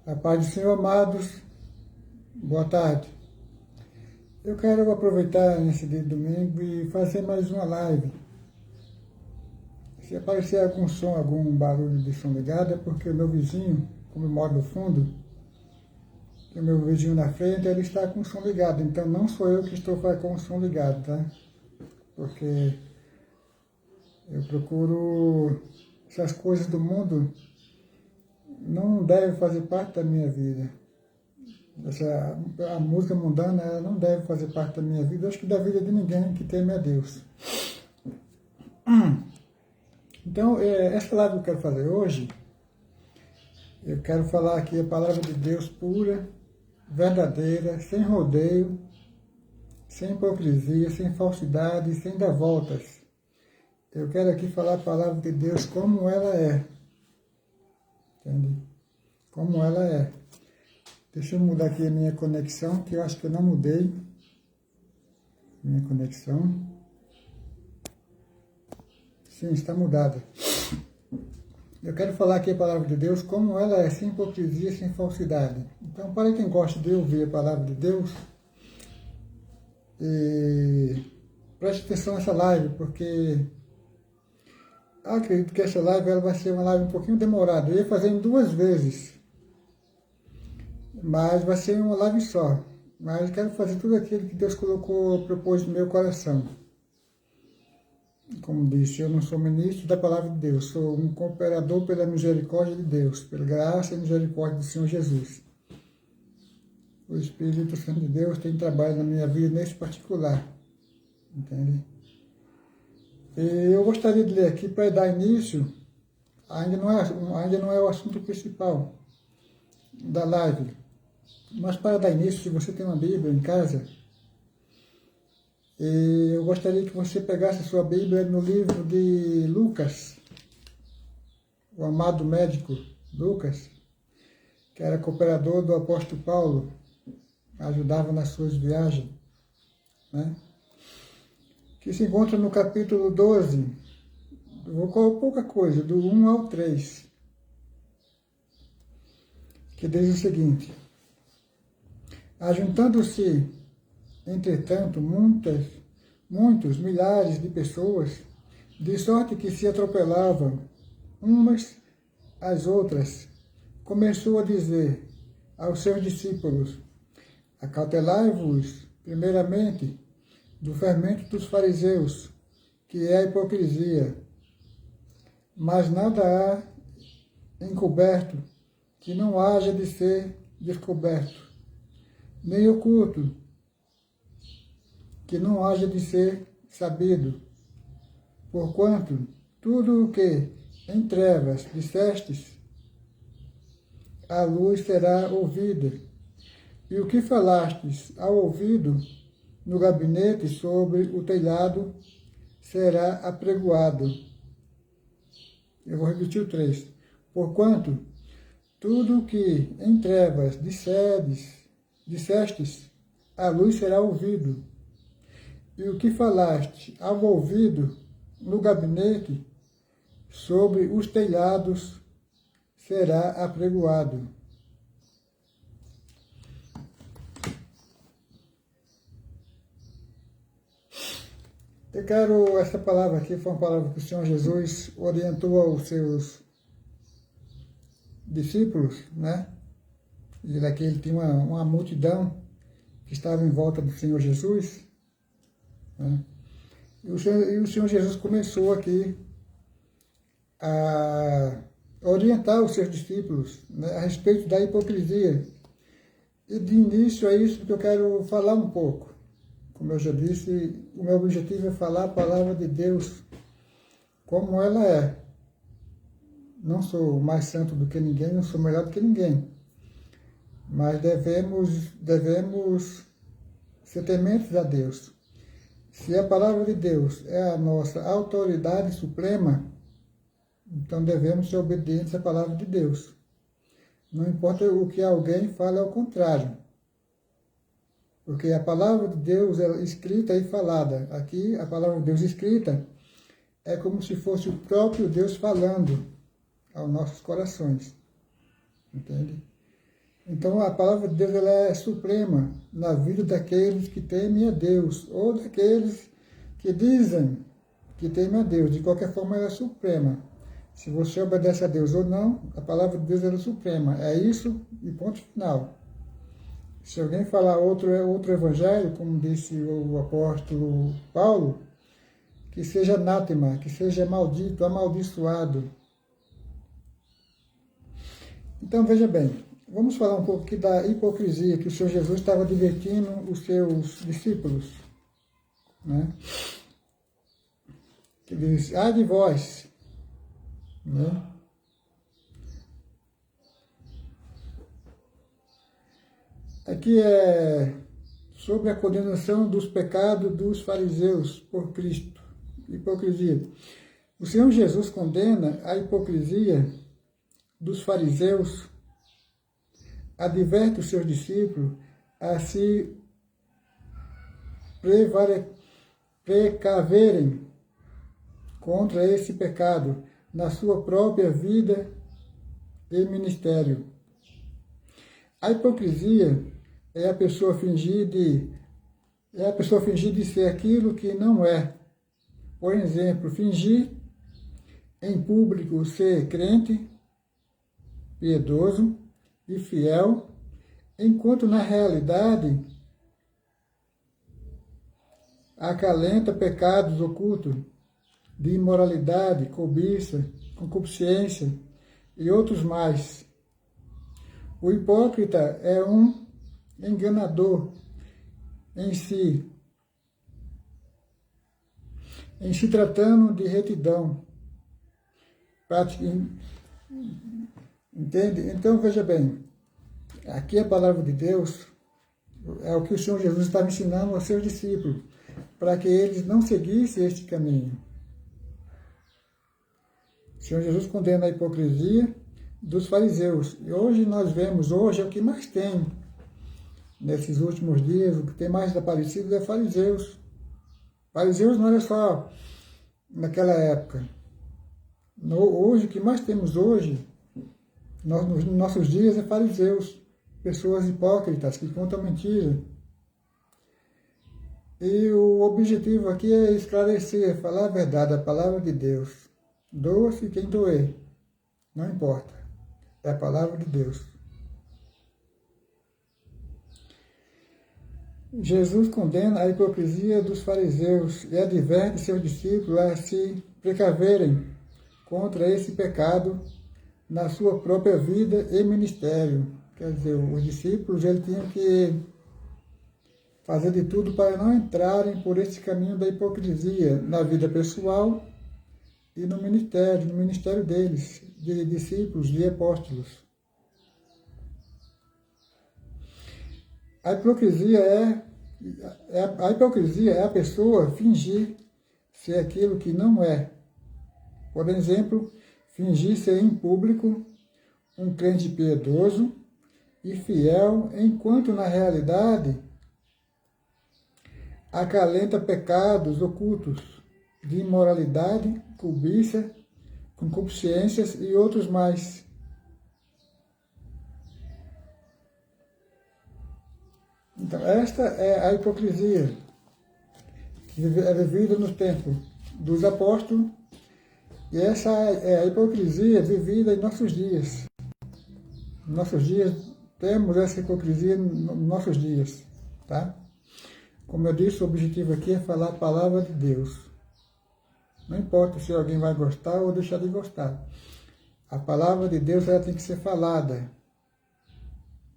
A paz do Senhor, amados, boa tarde. Eu quero aproveitar nesse dia de domingo e fazer mais uma live. Se aparecer algum som, algum barulho de som ligado, é porque o meu vizinho, como eu moro no fundo, o meu vizinho na frente, ele está com o som ligado. Então não sou eu que estou com o som ligado, tá? Porque eu procuro essas coisas do mundo não deve fazer parte da minha vida. A música mundana ela não deve fazer parte da minha vida, acho que da vida de ninguém que teme a Deus. Então, essa live que eu quero fazer hoje, eu quero falar aqui a palavra de Deus pura, verdadeira, sem rodeio, sem hipocrisia, sem falsidade, sem dar voltas. Eu quero aqui falar a palavra de Deus como ela é. Entende? Como ela é. Deixa eu mudar aqui a minha conexão, que eu acho que eu não mudei. Minha conexão. Sim, está mudada. Eu quero falar aqui a palavra de Deus como ela é, sem hipocrisia, sem falsidade. Então, para quem gosta de ouvir a palavra de Deus, preste atenção nessa live, porque eu acredito que essa live ela vai ser uma live um pouquinho demorada. Eu ia fazer em 2 vezes, mas vai ser uma live só. Mas eu quero fazer tudo aquilo que Deus propôs no meu coração. Como disse, eu não sou ministro da palavra de Deus, sou um cooperador pela misericórdia de Deus, pela graça e misericórdia do Senhor Jesus. O Espírito Santo de Deus tem trabalho na minha vida nesse particular, entende? E eu gostaria de ler aqui para dar início, ainda não é o assunto principal da live, mas para dar início, se você tem uma Bíblia em casa, eu gostaria que você pegasse a sua Bíblia no livro de Lucas, o amado médico Lucas, que era cooperador do apóstolo Paulo, ajudava nas suas viagens, né? Que se encontra no capítulo 12, vou colocar pouca coisa, do 1 ao 3, que diz o seguinte: ajuntando-se, entretanto, muitos milhares de pessoas, de sorte que se atropelavam umas às outras, começou a dizer aos seus discípulos: acautelai-vos, primeiramente, do fermento dos fariseus, que é a hipocrisia. Mas nada há encoberto que não haja de ser descoberto, nem oculto que não haja de ser sabido. Porquanto tudo o que em trevas dissestes, à luz será ouvida, e o que falastes ao ouvido no gabinete sobre o telhado será apregoado. Eu vou repetir o 3. Porquanto tudo o que em trevas dissestes, à luz será ouvido, e o que falaste ao ouvido no gabinete sobre os telhados será apregoado. Essa palavra aqui foi uma palavra que o Senhor Jesus orientou aos seus discípulos, né? E daqui ele tinha uma multidão que estava em volta do Senhor Jesus, né? E o Senhor Jesus começou aqui a orientar os seus discípulos, né, a respeito da hipocrisia. E de início é isso que eu quero falar um pouco. Como eu já disse, o meu objetivo é falar a palavra de Deus como ela é. Não sou mais santo do que ninguém, não sou melhor do que ninguém. Mas devemos ser tementes a Deus. Se a palavra de Deus é a nossa autoridade suprema, então devemos ser obedientes à palavra de Deus. Não importa o que alguém fale ao contrário. Porque a palavra de Deus é escrita e falada. Aqui, a palavra de Deus escrita é como se fosse o próprio Deus falando aos nossos corações. Entende? Então a palavra de Deus ela é suprema na vida daqueles que temem a Deus, ou daqueles que dizem que temem a Deus. De qualquer forma, ela é suprema. Se você obedece a Deus ou não, a palavra de Deus ela é suprema. É isso e ponto final. Se alguém falar outro evangelho, como disse o apóstolo Paulo, que seja anátema, que seja maldito, amaldiçoado. Então veja bem, vamos falar um pouco aqui da hipocrisia que o Senhor Jesus estava advertindo os seus discípulos. Né? Que ele diz, ai de vós, né? Aqui é sobre a condenação dos pecados dos fariseus por Cristo. Hipocrisia. O Senhor Jesus condena a hipocrisia dos fariseus, adverte os seus discípulos a se precaverem contra esse pecado na sua própria vida e ministério. A hipocrisia é a pessoa fingir de ser aquilo que não é. Por exemplo, fingir em público ser crente, piedoso e fiel, enquanto na realidade acalenta pecados ocultos de imoralidade, cobiça, concupiscência e outros mais. O hipócrita é um enganador em se tratando de retidão. Entende? Então, veja bem, aqui a palavra de Deus é o que o Senhor Jesus estava ensinando aos seus discípulos, para que eles não seguissem este caminho. O Senhor Jesus condena a hipocrisia dos fariseus. E hoje nós vemos, hoje é o que mais tem, nesses últimos dias, o que tem mais aparecido é fariseus. Fariseus não era só naquela época. Hoje, o que mais temos hoje, nos nossos dias, é fariseus. Pessoas hipócritas que contam mentira. E o objetivo aqui é esclarecer, falar a verdade, a palavra de Deus. Doa-se quem doer. Não importa. É a palavra de Deus. Jesus condena a hipocrisia dos fariseus e adverte seus discípulos a se precaverem contra esse pecado na sua própria vida e ministério. Quer dizer, os discípulos eles tinham que fazer de tudo para não entrarem por esse caminho da hipocrisia na vida pessoal e no ministério deles, de discípulos e apóstolos. A hipocrisia é a pessoa fingir ser aquilo que não é. Por exemplo, fingir ser em público um crente piedoso e fiel, enquanto na realidade acalenta pecados ocultos de imoralidade, cobiça, concupiscências e outros mais. Então, esta é a hipocrisia que é vivida no tempo dos apóstolos, e essa é a hipocrisia vivida em nossos dias. Em nossos dias, temos essa hipocrisia nos nossos dias, tá? Como eu disse, o objetivo aqui é falar a palavra de Deus. Não importa se alguém vai gostar ou deixar de gostar. A palavra de Deus ela tem que ser falada,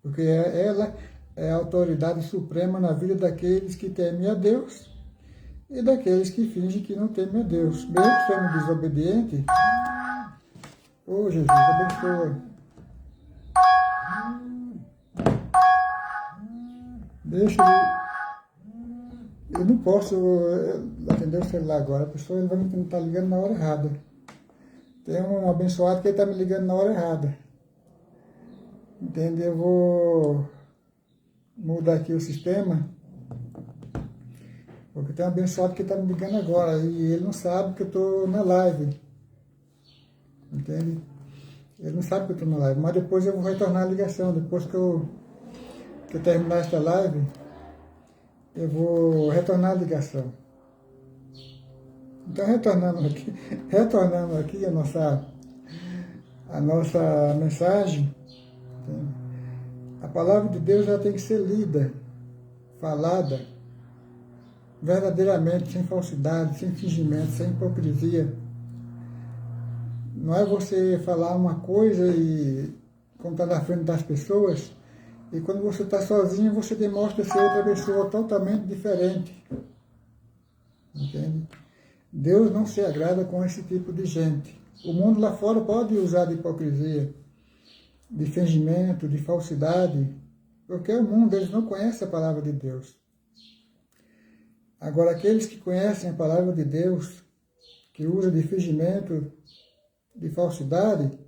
porque ela é a autoridade suprema na vida daqueles que temem a Deus e daqueles que fingem que não temem a Deus. Mesmo sendo desobediente, ô Jesus, abençoa. Deixa eu não posso atender o celular agora, a pessoa ele vai me estar ligando na hora errada. Tem um abençoado que está me ligando na hora errada. Entende? Eu vou mudar aqui o sistema, porque tem um abençoado que está me ligando agora e ele não sabe que eu estou na live. Entende? Ele não sabe que eu estou na live, mas depois eu vou retornar a ligação. Depois que eu terminar esta live, eu vou retornar a ligação. Então, retornando aqui a nossa mensagem, a palavra de Deus ela tem que ser lida, falada, verdadeiramente, sem falsidade, sem fingimento, sem hipocrisia. Não é você falar uma coisa e contar na frente das pessoas, e quando você está sozinho, você demonstra ser outra pessoa totalmente diferente. Entende? Deus não se agrada com esse tipo de gente. O mundo lá fora pode usar de hipocrisia, de fingimento, de falsidade, porque o mundo, eles não conhecem a palavra de Deus. Agora, aqueles que conhecem a palavra de Deus, que usam de fingimento, de falsidade,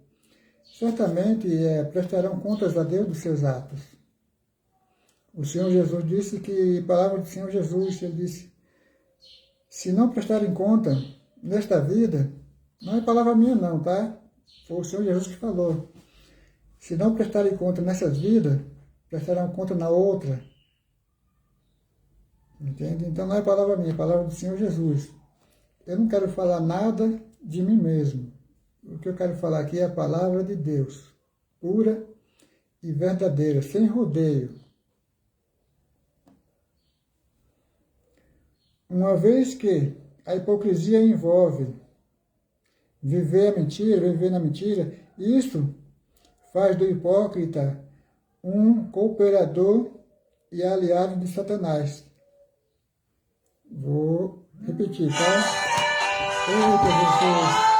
certamente prestarão contas a Deus dos seus atos. O Senhor Jesus disse que, a palavra do Senhor Jesus, ele disse, se não prestarem conta nesta vida, não é palavra minha não, tá? Foi o Senhor Jesus que falou. Se não prestarem conta nessas vidas, prestarão conta na outra. Entende? Então não é palavra minha, é palavra do Senhor Jesus. Eu não quero falar nada de mim mesmo. O que eu quero falar aqui é a palavra de Deus, pura e verdadeira, sem rodeio. Uma vez que a hipocrisia envolve viver na mentira, isso faz do hipócrita um cooperador e aliado de Satanás. Vou repetir, tá? Eita, Jesus!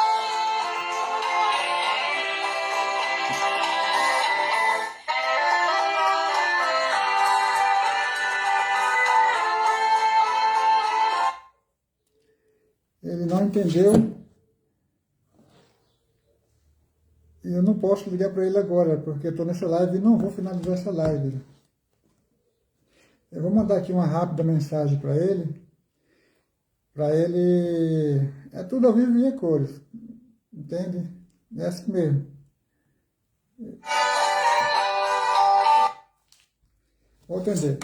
Ele não entendeu e eu não posso ligar para ele agora, porque eu estou nessa live e não vou finalizar essa live. Eu vou mandar aqui uma rápida mensagem para ele. É tudo ao vivo e a cores, entende? É assim mesmo. Vou atender.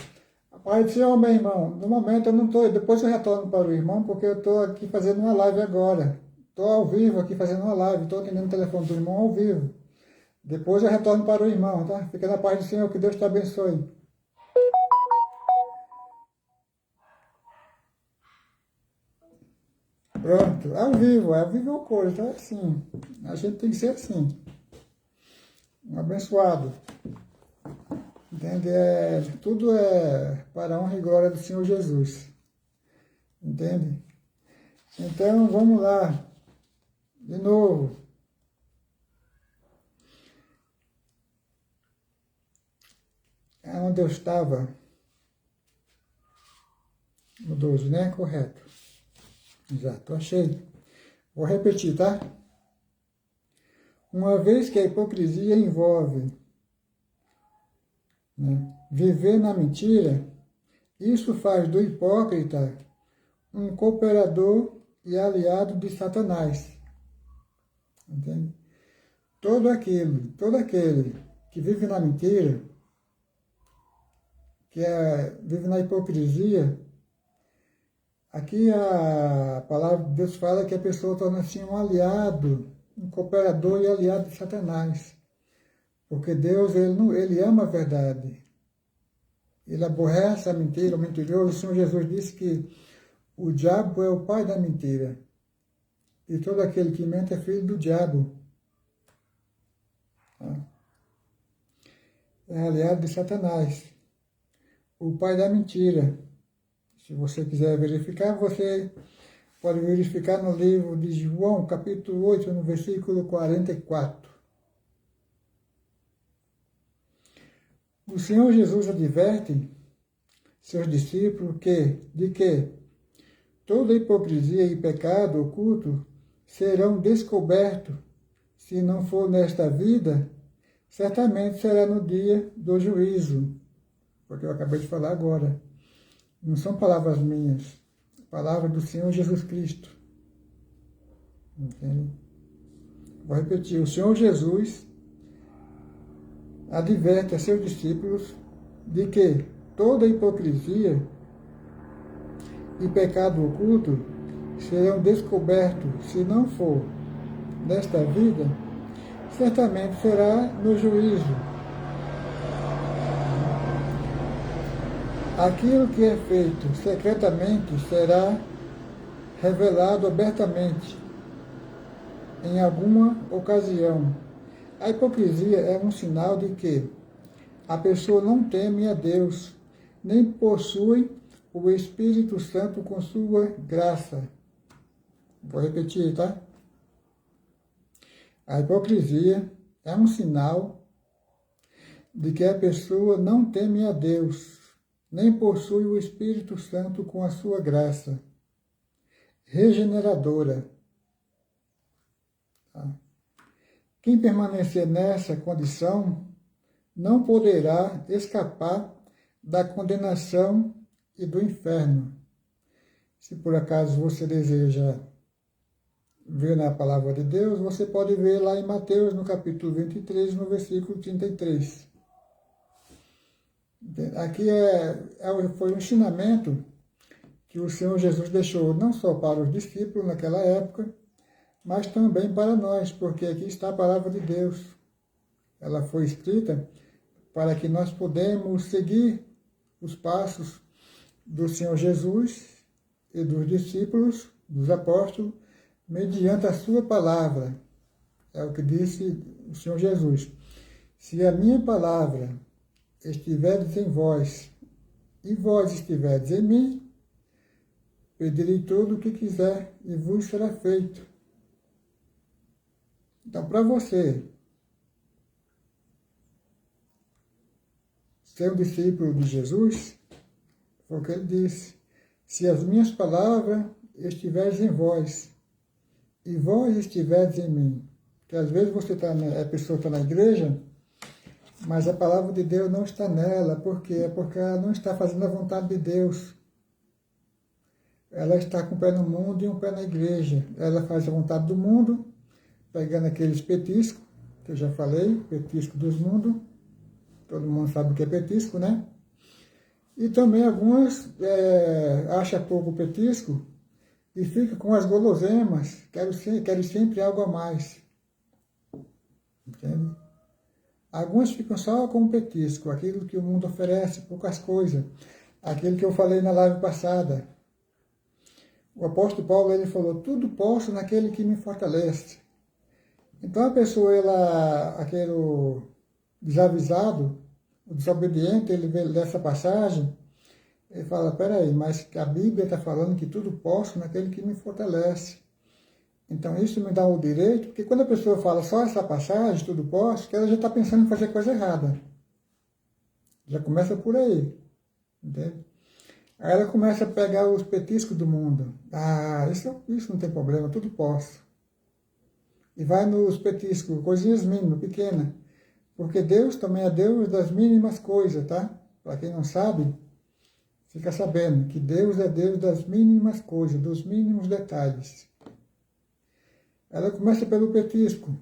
Pai do Senhor, meu irmão, no momento eu não estou, depois eu retorno para o irmão, porque eu estou aqui fazendo uma live agora. Estou ao vivo aqui fazendo uma live, estou atendendo o telefone do irmão ao vivo. Depois eu retorno para o irmão, tá? Fica na paz do Senhor, que Deus te abençoe. Pronto, ao vivo é o cor, tá? Assim, a gente tem que ser assim. Um abençoado. Entende? Tudo é para a honra e glória do Senhor Jesus. Entende? Então, vamos lá. De novo. É onde eu estava. No 12, né? Correto. Exato, achei. Vou repetir, tá? Uma vez que a hipocrisia envolve viver na mentira, isso faz do hipócrita um cooperador e aliado de Satanás. Entende? Todo aquele que vive na mentira, vive na hipocrisia, aqui a palavra de Deus fala que a pessoa torna-se um aliado, um cooperador e aliado de Satanás. Porque Deus, ele ama a verdade. Ele aborrece a mentira, o mentiroso. O Senhor Jesus disse que o diabo é o pai da mentira. E todo aquele que mente é filho do diabo. É aliado de Satanás. O pai da mentira. Se você quiser verificar, você pode verificar no livro de João, capítulo 8, no versículo 44. O Senhor Jesus adverte seus discípulos de que toda hipocrisia e pecado oculto serão descobertos, se não for nesta vida, certamente será no dia do juízo, porque eu acabei de falar agora. Não são palavras minhas, palavras do Senhor Jesus Cristo. Entende? Vou repetir, o Senhor Jesus adverte a seus discípulos de que toda hipocrisia e pecado oculto serão descobertos, se não for nesta vida, certamente será no juízo. Aquilo que é feito secretamente será revelado abertamente em alguma ocasião. A hipocrisia é um sinal de que a pessoa não teme a Deus, nem possui o Espírito Santo com sua graça. Vou repetir, tá? A hipocrisia é um sinal de que a pessoa não teme a Deus, nem possui o Espírito Santo com a sua graça regeneradora. Tá? Quem permanecer nessa condição não poderá escapar da condenação e do inferno. Se por acaso você deseja ver na palavra de Deus, você pode ver lá em Mateus, no capítulo 23, no versículo 33. Aqui foi um ensinamento que o Senhor Jesus deixou não só para os discípulos naquela época, mas também para nós, porque aqui está a palavra de Deus. Ela foi escrita para que nós podemos seguir os passos do Senhor Jesus e dos discípulos, dos apóstolos, mediante a sua palavra. É o que disse o Senhor Jesus. Se a minha palavra estiverdes em vós, e vós estiverdes em mim, pedirei tudo o que quiser, e vos será feito. Então, para você ser um discípulo de Jesus, foi o que ele disse. Se as minhas palavras estiverem em vós, e vós estiverdes em mim. Que às vezes a pessoa está na igreja, mas a palavra de Deus não está nela. Por quê? É porque ela não está fazendo a vontade de Deus. Ela está com o pé no mundo e um pé na igreja. Ela faz a vontade do mundo, pegando aqueles petiscos, que eu já falei, petisco dos mundos. Todo mundo sabe o que é petisco, né? E também algumas acham pouco petisco e ficam com as guloseimas, querem sempre algo a mais. Entende? Algumas ficam só com o petisco, aquilo que o mundo oferece, poucas coisas. Aquilo que eu falei na live passada. O apóstolo Paulo, ele falou, tudo posso naquele que me fortalece. Então a pessoa, aquele desavisado, o desobediente, ele vê dessa passagem, ele fala, peraí, mas a Bíblia está falando que tudo posso naquele que me fortalece. Então isso me dá o direito, porque quando a pessoa fala só essa passagem, tudo posso, que ela já está pensando em fazer coisa errada. Já começa por aí. Entende? Aí ela começa a pegar os petiscos do mundo. Ah, isso não tem problema, tudo posso. E vai nos petiscos, coisinhas mínimas, pequenas. Porque Deus também é Deus das mínimas coisas, tá? Para quem não sabe, fica sabendo que Deus é Deus das mínimas coisas, dos mínimos detalhes. Ela começa pelo petisco.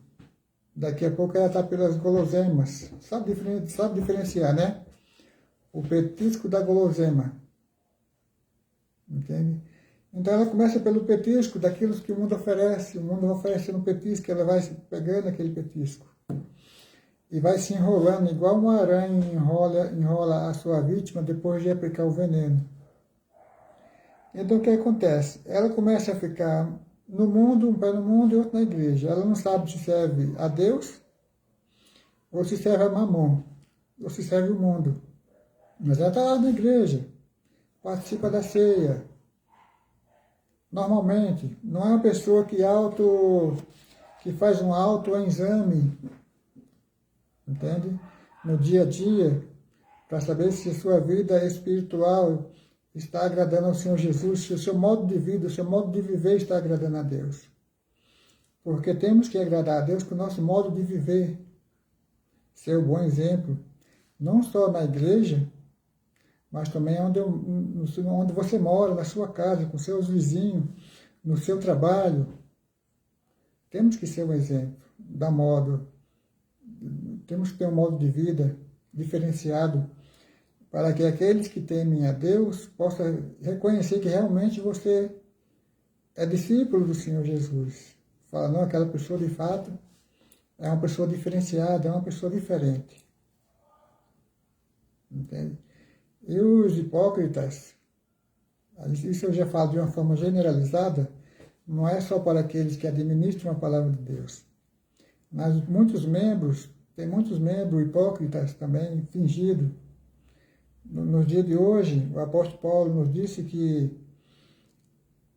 Daqui a pouco ela está pelas guloseimas. Sabe diferenciar, né? O petisco da guloseima. Entende? Então ela começa pelo petisco daquilo que o mundo oferece. O mundo vai oferecendo petisco, ela vai pegando aquele petisco. E vai se enrolando, igual uma aranha enrola a sua vítima depois de aplicar o veneno. Então o que acontece? Ela começa a ficar no mundo, um pé no mundo e outro na igreja. Ela não sabe se serve a Deus, ou se serve a Mamon, ou se serve o mundo. Mas ela está lá na igreja, participa da ceia. Normalmente, não é uma pessoa que faz um autoexame, entende? No dia a dia, para saber se a sua vida espiritual está agradando ao Senhor Jesus, se o seu modo de vida, o seu modo de viver está agradando a Deus. Porque temos que agradar a Deus com o nosso modo de viver. Ser um bom exemplo, não só na igreja, mas também onde você mora, na sua casa, com seus vizinhos, no seu trabalho. Temos que ser um exemplo. temos que ter um modo de vida diferenciado, para que aqueles que temem a Deus possam reconhecer que realmente você é discípulo do Senhor Jesus. Fala, não, aquela pessoa de fato é uma pessoa diferenciada, é uma pessoa diferente. Entende? E os hipócritas, isso eu já falo de uma forma generalizada, não é só para aqueles que administram a palavra de Deus, mas tem muitos membros hipócritas também, fingidos. No dia de hoje, o apóstolo Paulo nos disse que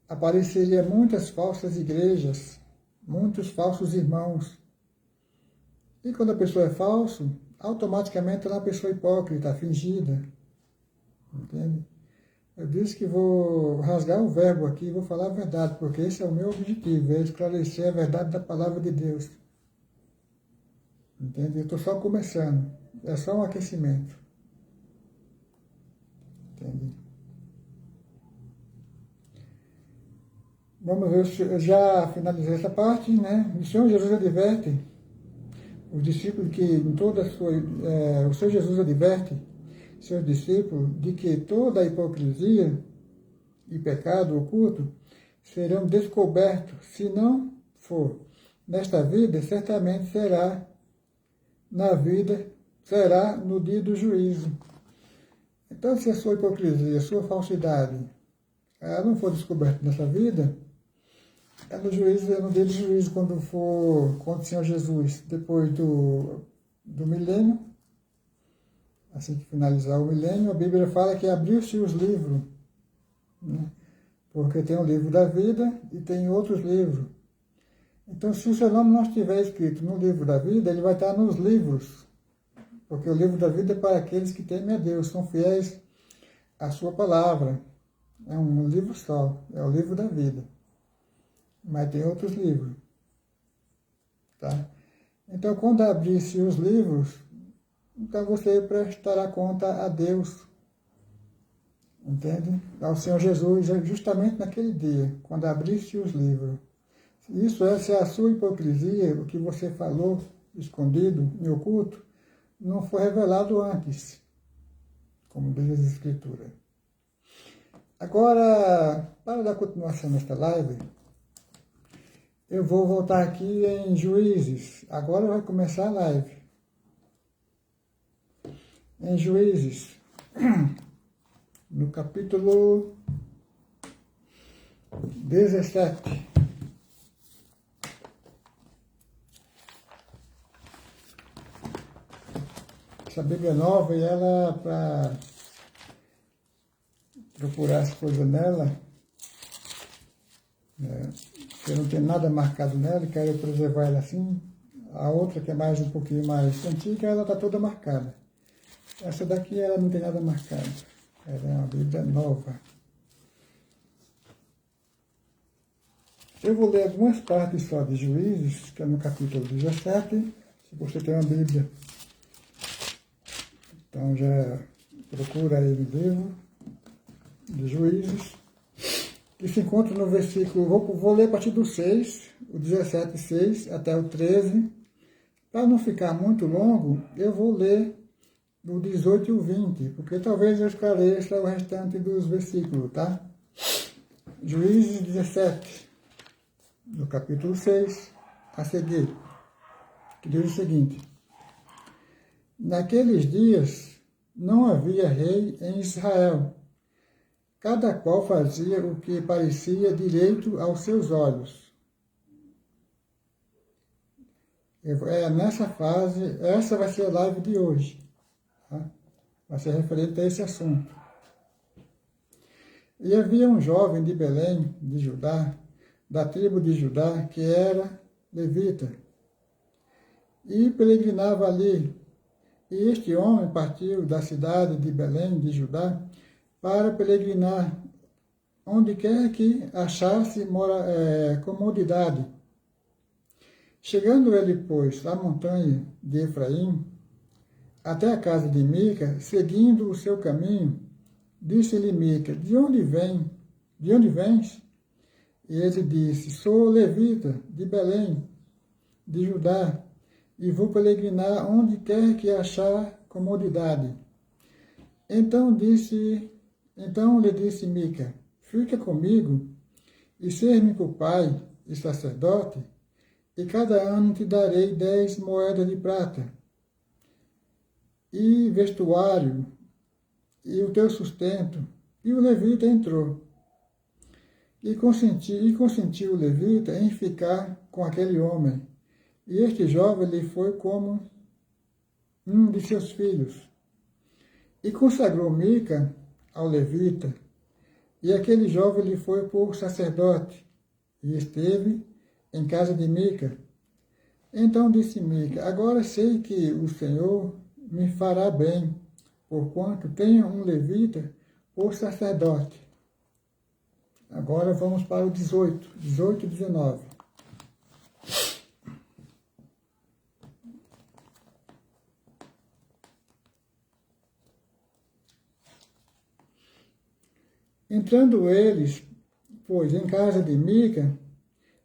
apareceria muitas falsas igrejas, muitos falsos irmãos. E quando a pessoa é falso, automaticamente ela é uma pessoa hipócrita, fingida. Entende? Eu disse que vou rasgar o verbo aqui e vou falar a verdade, porque esse é o meu objetivo, é esclarecer a verdade da palavra de Deus. Entende? Eu estou só começando, é só um aquecimento. Entende? Vamos ver, eu já finalizei essa parte, né? O Senhor Jesus adverte os discípulos que em toda a sua... o Senhor Jesus adverte seus discípulos de que toda a hipocrisia e pecado oculto serão descobertos. Se não for nesta vida, certamente será no dia do juízo. Então, se a sua hipocrisia, a sua falsidade, ela não for descoberta nessa vida, é no dia do juízo, quando o Senhor Jesus, depois do milênio, assim que finalizar o milênio, a Bíblia fala que abriu-se os livros, né? Porque tem o livro da vida e tem outros livros. Então, se o seu nome não estiver escrito no livro da vida, ele vai estar nos livros, porque o livro da vida é para aqueles que temem a Deus, são fiéis à sua palavra. É um livro só, é o livro da vida. Mas tem outros livros. Tá? Então, quando abrir-se os livros, então você prestará conta a Deus. Entende? Ao Senhor Jesus, justamente naquele dia, quando abrir-se os livros. Isso é se a sua hipocrisia, o que você falou, escondido, em oculto, não foi revelado antes, como diz as Escrituras. Agora, para dar continuação nesta live, eu vou voltar aqui em Juízes. Agora vai começar a live. Em Juízes, no capítulo 17. Essa Bíblia nova, e ela, para procurar as coisas nela, eu não tenho nada marcado nela, e quero preservar ela assim. A outra, que é mais um pouquinho mais antiga, ela está toda marcada. Essa daqui, ela não tem nada marcado. Ela é uma Bíblia nova. Eu vou ler algumas partes só de Juízes, que é no capítulo 17, se você tem uma Bíblia. Então já procura aí no livro de Juízes, que se encontra no versículo, vou ler a partir do 6, o 17, 6 até o 13. Para não ficar muito longo, eu vou ler do 18 e o 20, porque talvez eu esclareça o restante dos versículos, tá? Juízes 17, no capítulo 6, a seguir, que diz o seguinte: naqueles dias não havia rei em Israel, cada qual fazia o que parecia direito aos seus olhos. Nessa fase, essa vai ser a live de hoje, tá? Vai ser referente a esse assunto. E havia um jovem de Belém, de Judá, da tribo de Judá, que era levita, e peregrinava ali. E este homem partiu da cidade de Belém, de Judá, para peregrinar onde quer que achasse comodidade. Chegando ele, pois, à montanha de Efraim, até a casa de Mica, seguindo o seu caminho, disse-lhe Mica: de onde vens? E ele disse: sou levita de Belém, de Judá, e vou peregrinar onde quer que achar comodidade. Então lhe disse Mica, fica comigo, e ser-me por pai e sacerdote, e cada ano te darei 10 moedas de prata, e vestuário, e o teu sustento. E o levita entrou. E consentiu o levita em ficar com aquele homem. E este jovem lhe foi como um de seus filhos. E consagrou Mica ao levita, e aquele jovem lhe foi por sacerdote, e esteve em casa de Mica. Então disse Mica, agora sei que o Senhor me fará bem, porquanto tenho um levita por sacerdote. Agora vamos para o 18 e 19. Entrando eles, pois, em casa de Mica,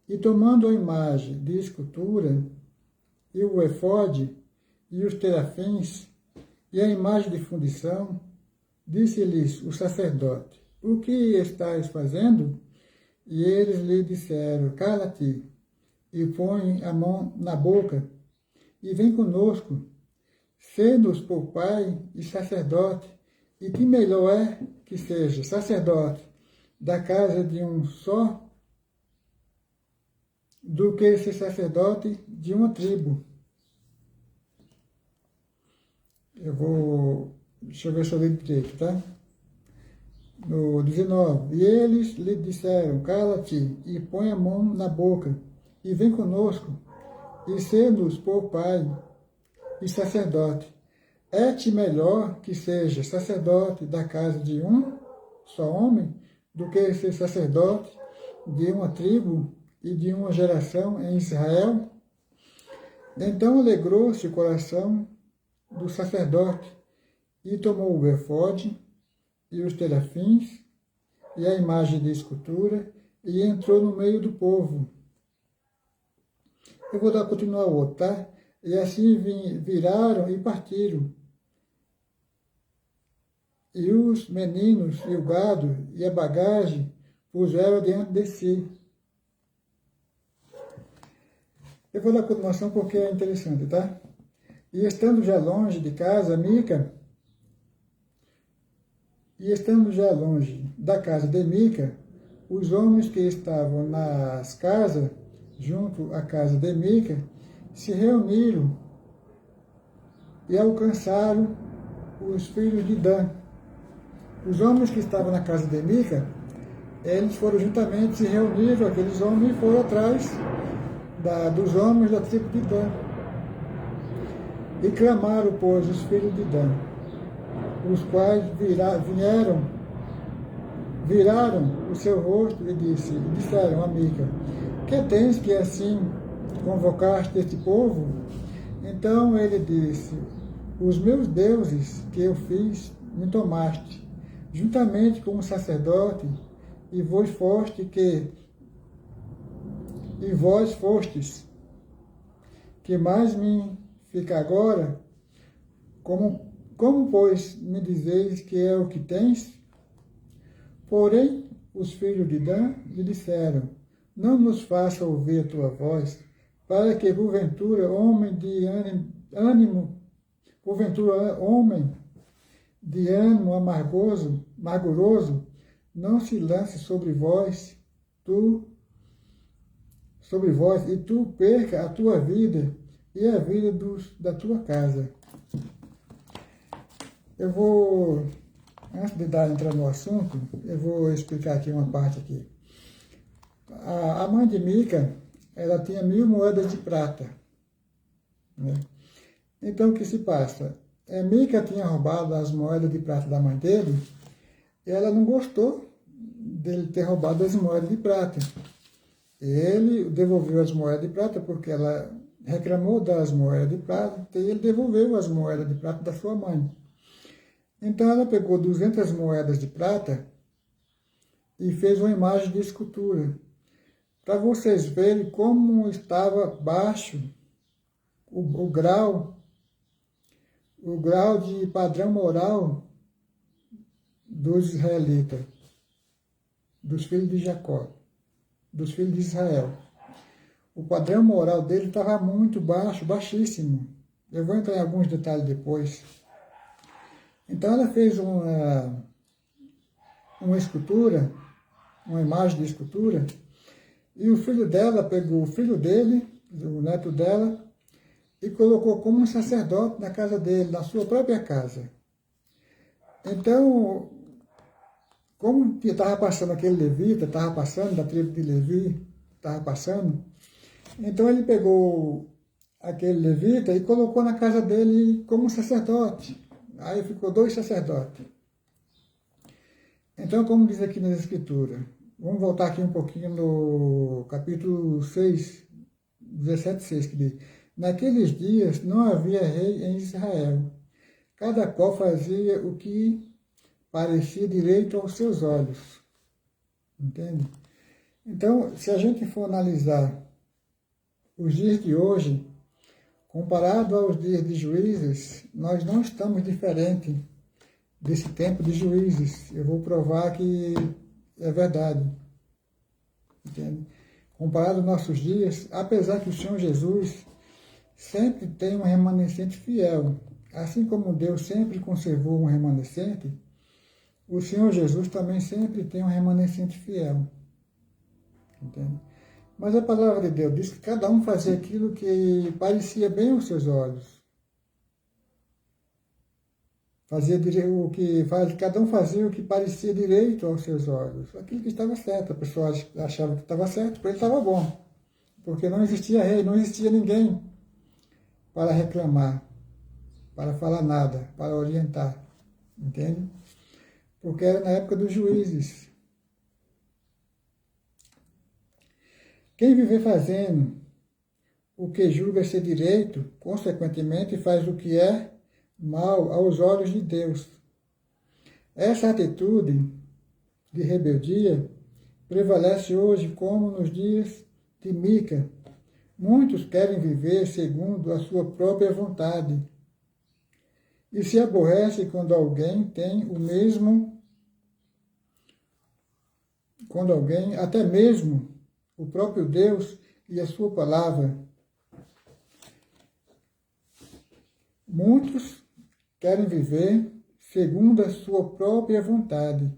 e tomando a imagem de escultura, e o efode, e os terafins, e a imagem de fundição, disse-lhes o sacerdote, o que estáis fazendo? E eles lhe disseram, cala-te, e põe a mão na boca, e vem conosco, sê-nos por pai e sacerdote, e que melhor é que seja sacerdote da casa de um só, do que ser sacerdote de uma tribo. Deixa eu ver se eu li direito, tá? No 19, e eles lhe disseram, cala-te e põe a mão na boca, e vem conosco, e sê-nos por pai e sacerdote. É-te melhor que seja sacerdote da casa de um só homem, do que ser sacerdote de uma tribo e de uma geração em Israel? Então alegrou-se o coração do sacerdote, e tomou o efode, e os terafins, e a imagem de escultura, e entrou no meio do povo. Eu vou dar continuar o outro, tá? E assim viraram e partiram. E os meninos, e o gado, e a bagagem, puseram diante de si. Eu vou dar continuação porque é interessante, tá? E estando já longe de casa, Mica, e estando já longe da casa de Mica, os homens que estavam nas casas, junto à casa de Mica, se reuniram e alcançaram os filhos de Dan. Os homens que estavam na casa de Mica, eles foram juntamente, se reuniram, aqueles homens, e foram atrás dos homens da tribo de Dan. E clamaram, pois, os filhos de Dan, os quais viraram o seu rosto e disseram a Mica, que tens que assim convocaste este povo? Então ele disse, os meus deuses que eu fiz me tomaste, juntamente com o sacerdote, e vós fostes, que mais me fica agora? Como, pois, me dizeis que é o que tens? Porém, os filhos de Dan lhe disseram, não nos faça ouvir a tua voz, para que, porventura, homem de ânimo amargoso, não se lance sobre vós, e tu perca a tua vida e a vida da tua casa. Antes de entrar no assunto, eu vou explicar aqui uma parte aqui. A mãe de Mica, ela tinha 1000 moedas de prata, né? Então, o que se passa? Mica tinha roubado as moedas de prata da mãe dele, e ela não gostou dele ter roubado as moedas de prata. Ele devolveu as moedas de prata porque ela reclamou das moedas de prata, e ele devolveu as moedas de prata da sua mãe. Então ela pegou 200 moedas de prata e fez uma imagem de escultura. para vocês verem como estava baixo o grau de padrão moral dos israelitas, dos filhos de Jacó, dos filhos de Israel. O padrão moral dele estava muito baixo, baixíssimo. Eu vou entrar em alguns detalhes depois. Então ela fez uma escultura, uma imagem de escultura, e o filho dela pegou o filho dele, o neto dela, e colocou como um sacerdote na casa dele, na sua própria casa. Então, como estava passando aquele levita, estava passando da tribo de Levi, estava passando, então ele pegou aquele levita e colocou na casa dele como um sacerdote. Aí ficou 2 sacerdotes. Então, como diz aqui nas Escrituras, vamos voltar aqui um pouquinho no capítulo 6, 17:6, que diz: naqueles dias não havia rei em Israel, cada qual fazia o que parecia direito aos seus olhos. Entende? Então, se a gente for analisar os dias de hoje, comparado aos dias de Juízes, nós não estamos diferentes desse tempo de Juízes. Eu vou provar que é verdade. Entende? Comparado aos nossos dias, apesar que o Senhor Jesus sempre tem um remanescente fiel, assim como Deus sempre conservou um remanescente, o Senhor Jesus também sempre tem um remanescente fiel. Entende? Mas a palavra de Deus diz que cada um fazia aquilo que parecia bem aos seus olhos. Cada um fazia o que parecia direito aos seus olhos. Aquilo que estava certo. A pessoa achava que estava certo, para ele estava bom. Porque não existia rei, não existia ninguém para reclamar, para falar nada, para orientar. Entende? Porque era na época dos juízes. Quem viver fazendo o que julga ser direito, consequentemente faz o que é mal aos olhos de Deus. Essa atitude de rebeldia prevalece hoje como nos dias de Mica. Muitos querem viver segundo a sua própria vontade e se aborrecem quando alguém tem o mesmo, quando alguém, até mesmo o próprio Deus e a sua palavra. Muitos querem viver segundo a sua própria vontade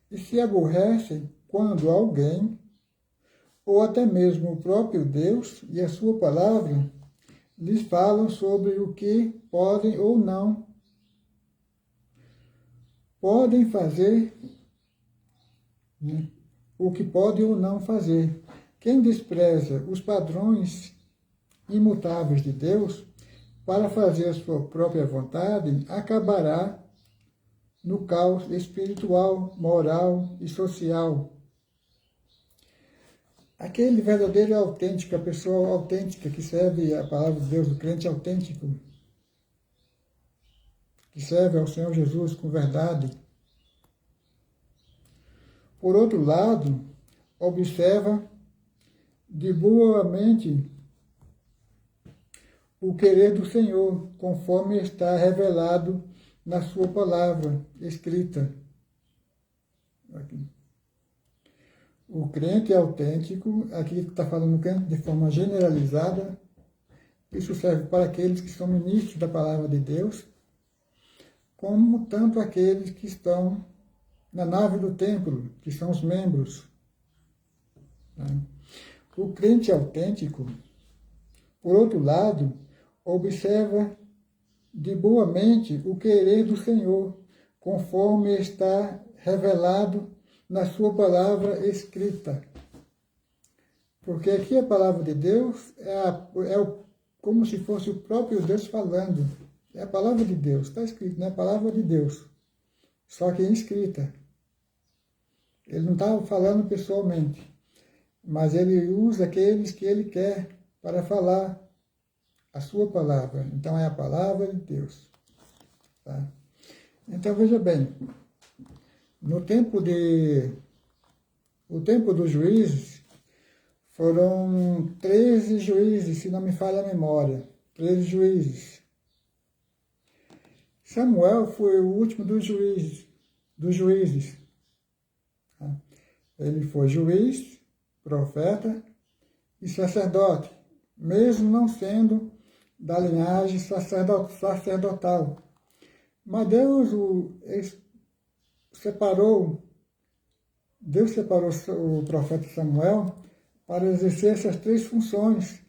e se aborrecem quando alguém, ou até mesmo o próprio Deus e a sua palavra, lhes falam sobre o que podem ou não podem fazer, né? O que podem ou não fazer. Quem despreza os padrões imutáveis de Deus para fazer a sua própria vontade, acabará no caos espiritual, moral e social. Aquele verdadeiro autêntico, a pessoa autêntica que serve a palavra de Deus, o crente autêntico, que serve ao Senhor Jesus com verdade. Por outro lado, observa de boa mente o querer do Senhor, conforme está revelado na sua palavra escrita. Aqui. O crente autêntico, aqui está falando crente de forma generalizada, isso serve para aqueles que são ministros da palavra de Deus, como tanto aqueles que estão na nave do templo, que são os membros. O crente autêntico, por outro lado, observa de boa mente o querer do Senhor, conforme está revelado na sua palavra escrita. Porque aqui a palavra de Deus como se fosse o próprio Deus falando. É a palavra de Deus, está escrito, não é a palavra de Deus, só que é escrita. Ele não está falando pessoalmente, mas ele usa aqueles que ele quer para falar a sua palavra. Então é a palavra de Deus. Tá? Então veja bem, o tempo dos juízes Foram 13 juízes, se não me falha a memória. 13 juízes. Samuel foi o último dos juízes. Ele foi juiz, profeta e sacerdote, mesmo não sendo da linhagem sacerdotal. Mas Deus separou o profeta Samuel para exercer essas 3 funções,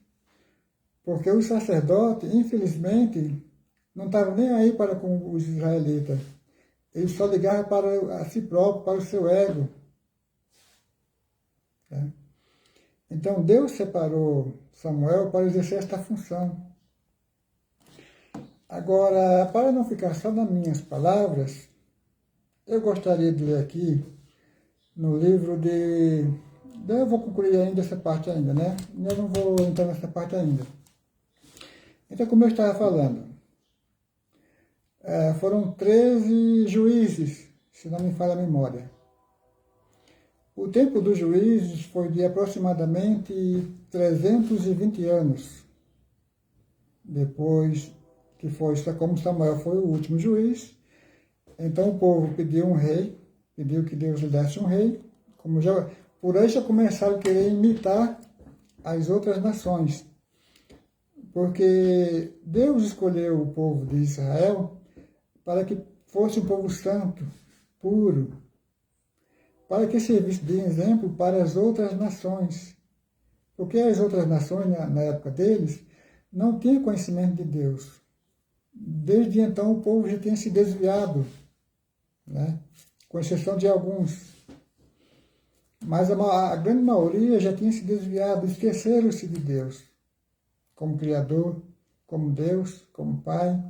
porque o sacerdote, infelizmente, não estava nem aí para com os israelitas. Ele só ligava para a si próprio, para o seu ego. Então Deus separou Samuel para exercer esta função. Agora, para não ficar só nas minhas palavras, eu gostaria de ler aqui no livro de... Eu vou concluir ainda essa parte ainda, né? Eu não vou entrar nessa parte ainda. Então, como eu estava falando, foram 13 juízes, se não me falha a memória. O tempo dos juízes foi de aproximadamente 320 anos. Depois que foi, como Samuel foi o último juiz, então o povo pediu um rei, pediu que Deus lhe desse um rei. Por aí já começaram a querer imitar as outras nações. Porque Deus escolheu o povo de Israel para que fosse um povo santo, puro, para que servisse de exemplo para as outras nações. Porque as outras nações, na época deles, não tinham conhecimento de Deus. Desde então o povo já tinha se desviado, né? Com exceção de alguns. Mas a grande maioria já tinha se desviado, esqueceram-se de Deus, como Criador, como Deus, como Pai.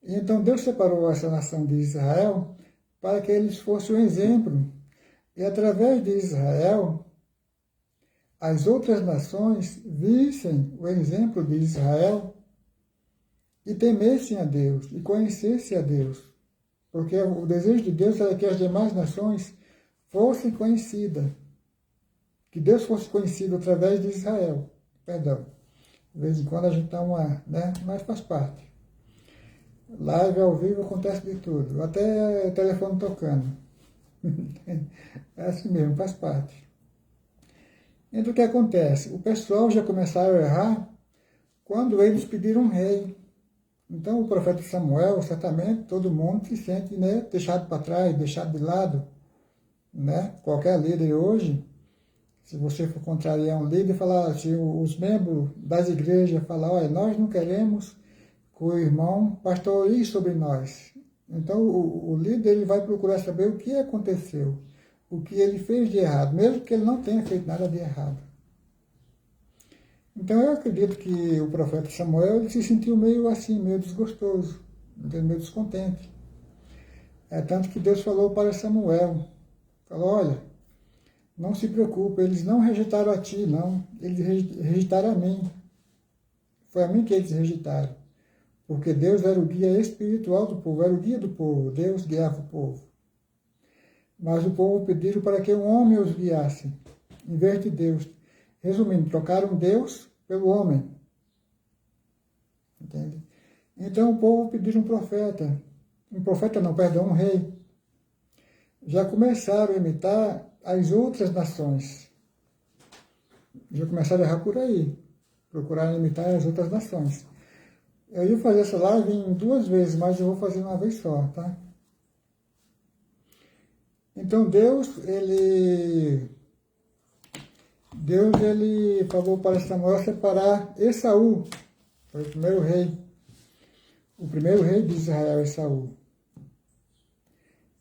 E então Deus separou essa nação de Israel para que eles fossem um exemplo. E através de Israel, as outras nações vissem o exemplo de Israel e temessem a Deus, e conhecessem a Deus. Porque o desejo de Deus era que as demais nações fossem conhecidas. Que Deus fosse conhecido através de Israel. Perdão. De vez em quando a gente dá uma, né? Mas faz parte. Live ao vivo acontece de tudo. Até o telefone tocando. É assim mesmo, faz parte. Então o que acontece? O pessoal já começaram a errar quando eles pediram um rei. Então o profeta Samuel, certamente, todo mundo se sente, né, deixado para trás, deixado de lado. Né? Qualquer líder hoje, se você for contrariar um líder, falar, se os membros das igrejas falar, olha, nós não queremos que o irmão pastoreie sobre nós. Então o líder ele vai procurar saber o que aconteceu, o que ele fez de errado, mesmo que ele não tenha feito nada de errado. Então eu acredito que o profeta Samuel ele se sentiu meio assim, meio desgostoso, meio descontente. É tanto que Deus falou para Samuel, falou, olha, não se preocupe, eles não rejeitaram a ti, não, eles rejeitaram a mim. Foi a mim que eles rejeitaram, porque Deus era o guia espiritual do povo, era o guia do povo, Deus guiava o povo. Mas o povo pediram para que um homem os guiasse, em vez de Deus. Resumindo, trocaram Deus pelo homem. Entende? Então o povo pediu um profeta. Um rei. Já começaram a imitar as outras nações. Já começaram a errar por aí. Procuraram imitar as outras nações. Eu ia fazer essa live em 2 vezes, mas eu vou fazer uma vez só, tá? Então Deus, ele falou para Samuel separar Esaú, foi o primeiro rei. O primeiro rei de Israel, Esaú.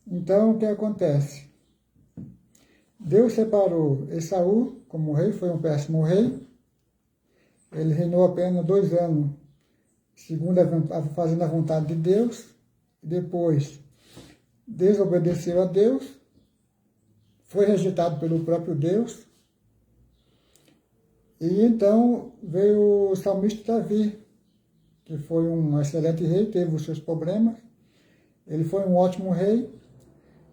Então, o que acontece? Deus separou Esaú como rei, foi um péssimo rei. Ele reinou apenas 2 anos, fazendo a vontade de Deus. Depois, desobedeceu a Deus, foi rejeitado pelo próprio Deus. E então veio o salmista Davi, que foi um excelente rei, teve os seus problemas. Ele foi um ótimo rei,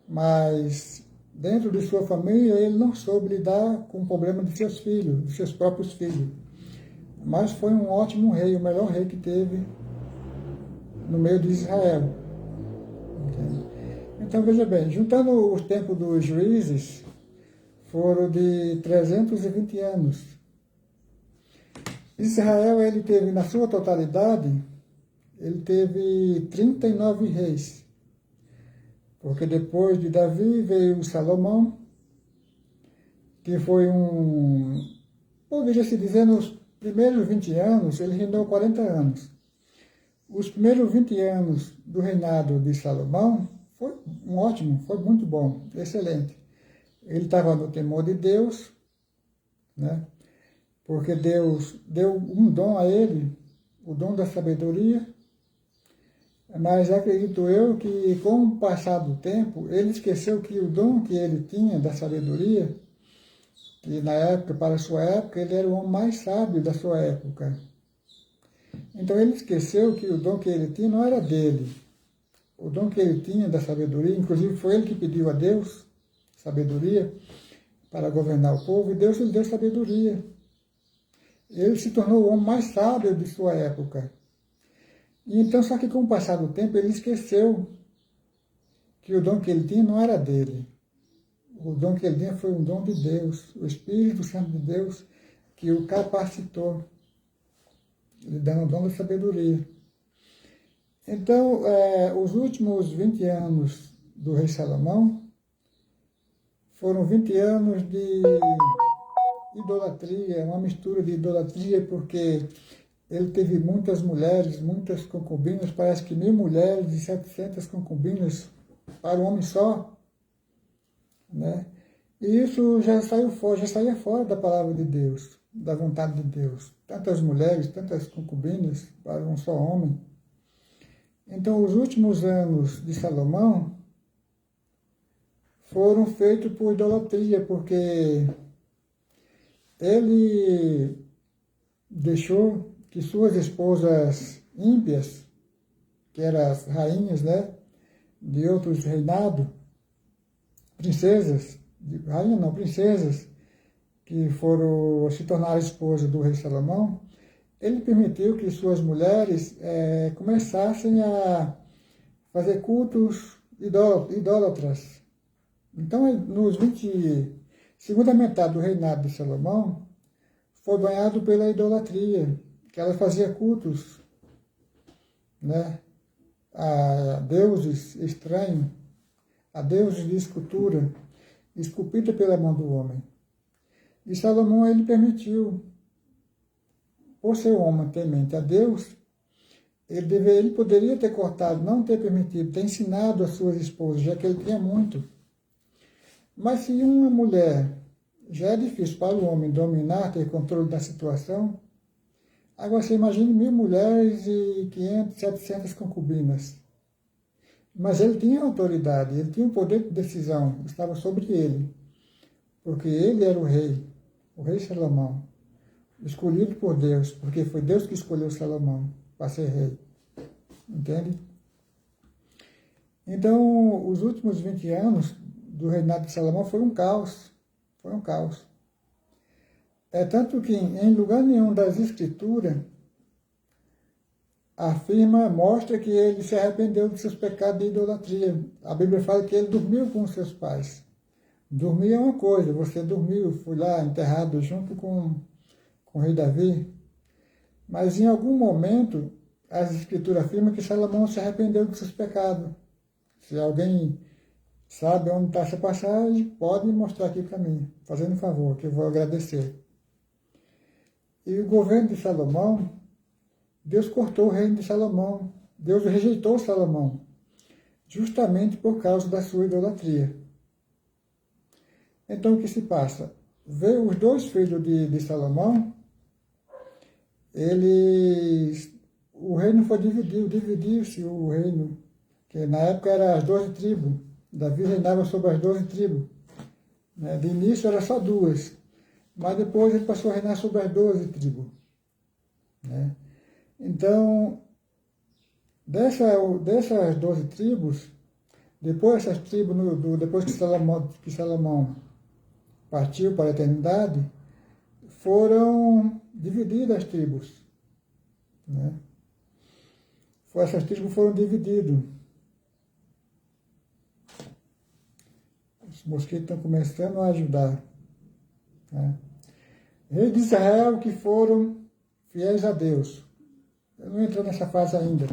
mas dentro de sua família, ele não soube lidar com o problema de seus filhos, de seus próprios filhos. Mas foi um ótimo rei, o melhor rei que teve no meio de Israel. Entende? Então, veja bem, juntando os tempos dos juízes, foram de 320 anos. Israel, ele teve, na sua totalidade, ele teve 39 reis. Porque depois de Davi veio Salomão, que foi poderia-se dizer, nos primeiros 20 anos, ele reinou 40 anos. Os primeiros 20 anos do reinado de Salomão foi ótimo, foi muito bom, excelente. Ele estava no temor de Deus, né? Porque Deus deu um dom a ele, o dom da sabedoria, mas acredito eu que com o passar do tempo, ele esqueceu que o dom que ele tinha da sabedoria, que na época, para a sua época, ele era o homem mais sábio da sua época. Então ele esqueceu que o dom que ele tinha não era dele. O dom que ele tinha da sabedoria, inclusive foi ele que pediu a Deus sabedoria para governar o povo, e Deus lhe deu sabedoria. Ele se tornou o homem mais sábio de sua época. E então, só que com o passar do tempo, ele esqueceu que o dom que ele tinha não era dele. O dom que ele tinha foi um dom de Deus, o Espírito Santo de Deus, que o capacitou, lhe dando o dom da sabedoria. Então, os últimos 20 anos do rei Salomão foram 20 anos de idolatria, uma mistura de idolatria, porque ele teve muitas mulheres, muitas concubinas, parece que 1000 mulheres e 700 concubinas para um homem só, né? E isso já saía fora da palavra de Deus, da vontade de Deus. Tantas mulheres, tantas concubinas para um só homem. Então, os últimos anos de Salomão foram feitos por idolatria, porque ele deixou que suas esposas ímpias, que eram as rainhas, né, de outros reinados, princesas, princesas, que foram se tornar esposas do rei Salomão, ele permitiu que suas mulheres começassem a fazer cultos idólatras. Então, segunda metade do reinado de Salomão foi banhado pela idolatria, que ela fazia cultos, né, a deuses estranhos, a deuses de escultura, esculpida pela mão do homem. E Salomão, ele permitiu, por ser um homem temente a Deus, ele poderia ter cortado, não ter permitido, ter ensinado as suas esposas, já que ele tinha muito. Mas se uma mulher, já é difícil para o homem dominar, ter controle da situação, agora você imagine 1000 mulheres e 500, 700 concubinas. Mas ele tinha autoridade, ele tinha o poder de decisão, estava sobre ele, porque ele era o rei Salomão, escolhido por Deus, porque foi Deus que escolheu Salomão para ser rei, entende? Então, os últimos 20 anos do reinado de Salomão foi um caos, É tanto que em lugar nenhum das escrituras mostra que ele se arrependeu dos seus pecados de idolatria. A Bíblia fala que ele dormiu com os seus pais. Dormir é uma coisa, você dormiu, foi lá enterrado junto com o rei Davi, mas em algum momento as escrituras afirmam que Salomão se arrependeu dos seus pecados. Se alguém sabe onde está essa passagem, pode mostrar aqui para mim, fazendo um favor, que eu vou agradecer. E o governo de Salomão, Deus cortou o reino de Salomão, Deus rejeitou Salomão, justamente por causa da sua idolatria. Então o que se passa? Veio os 2 filhos de Salomão, o reino foi dividiu-se o reino, que na época eram as 12 tribos, Davi reinava sobre as 12 tribos, né? De início era só 2, mas depois ele passou a reinar sobre as 12 tribos, né? Então, dessas 12 tribos, Depois essas tribos, depois que Salomão partiu para a eternidade, foram divididas as tribos. Né? Essas tribos foram divididas. Os mosquitos estão começando a ajudar. Né? Reis de Israel que foram fiéis a Deus. Eu não entro nessa fase ainda,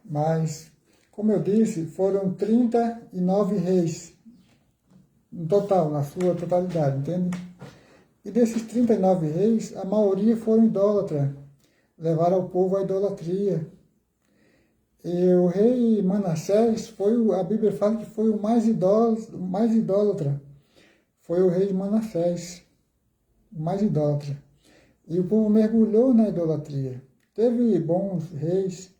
mas, como eu disse, foram 39 reis, no total, na sua totalidade, entende? E desses 39 reis, a maioria foram idólatras, levaram o povo à idolatria. E o rei Manassés, a Bíblia fala que foi o mais idólatra, foi o rei de Manassés, o mais idólatra. E o povo mergulhou na idolatria. Teve bons reis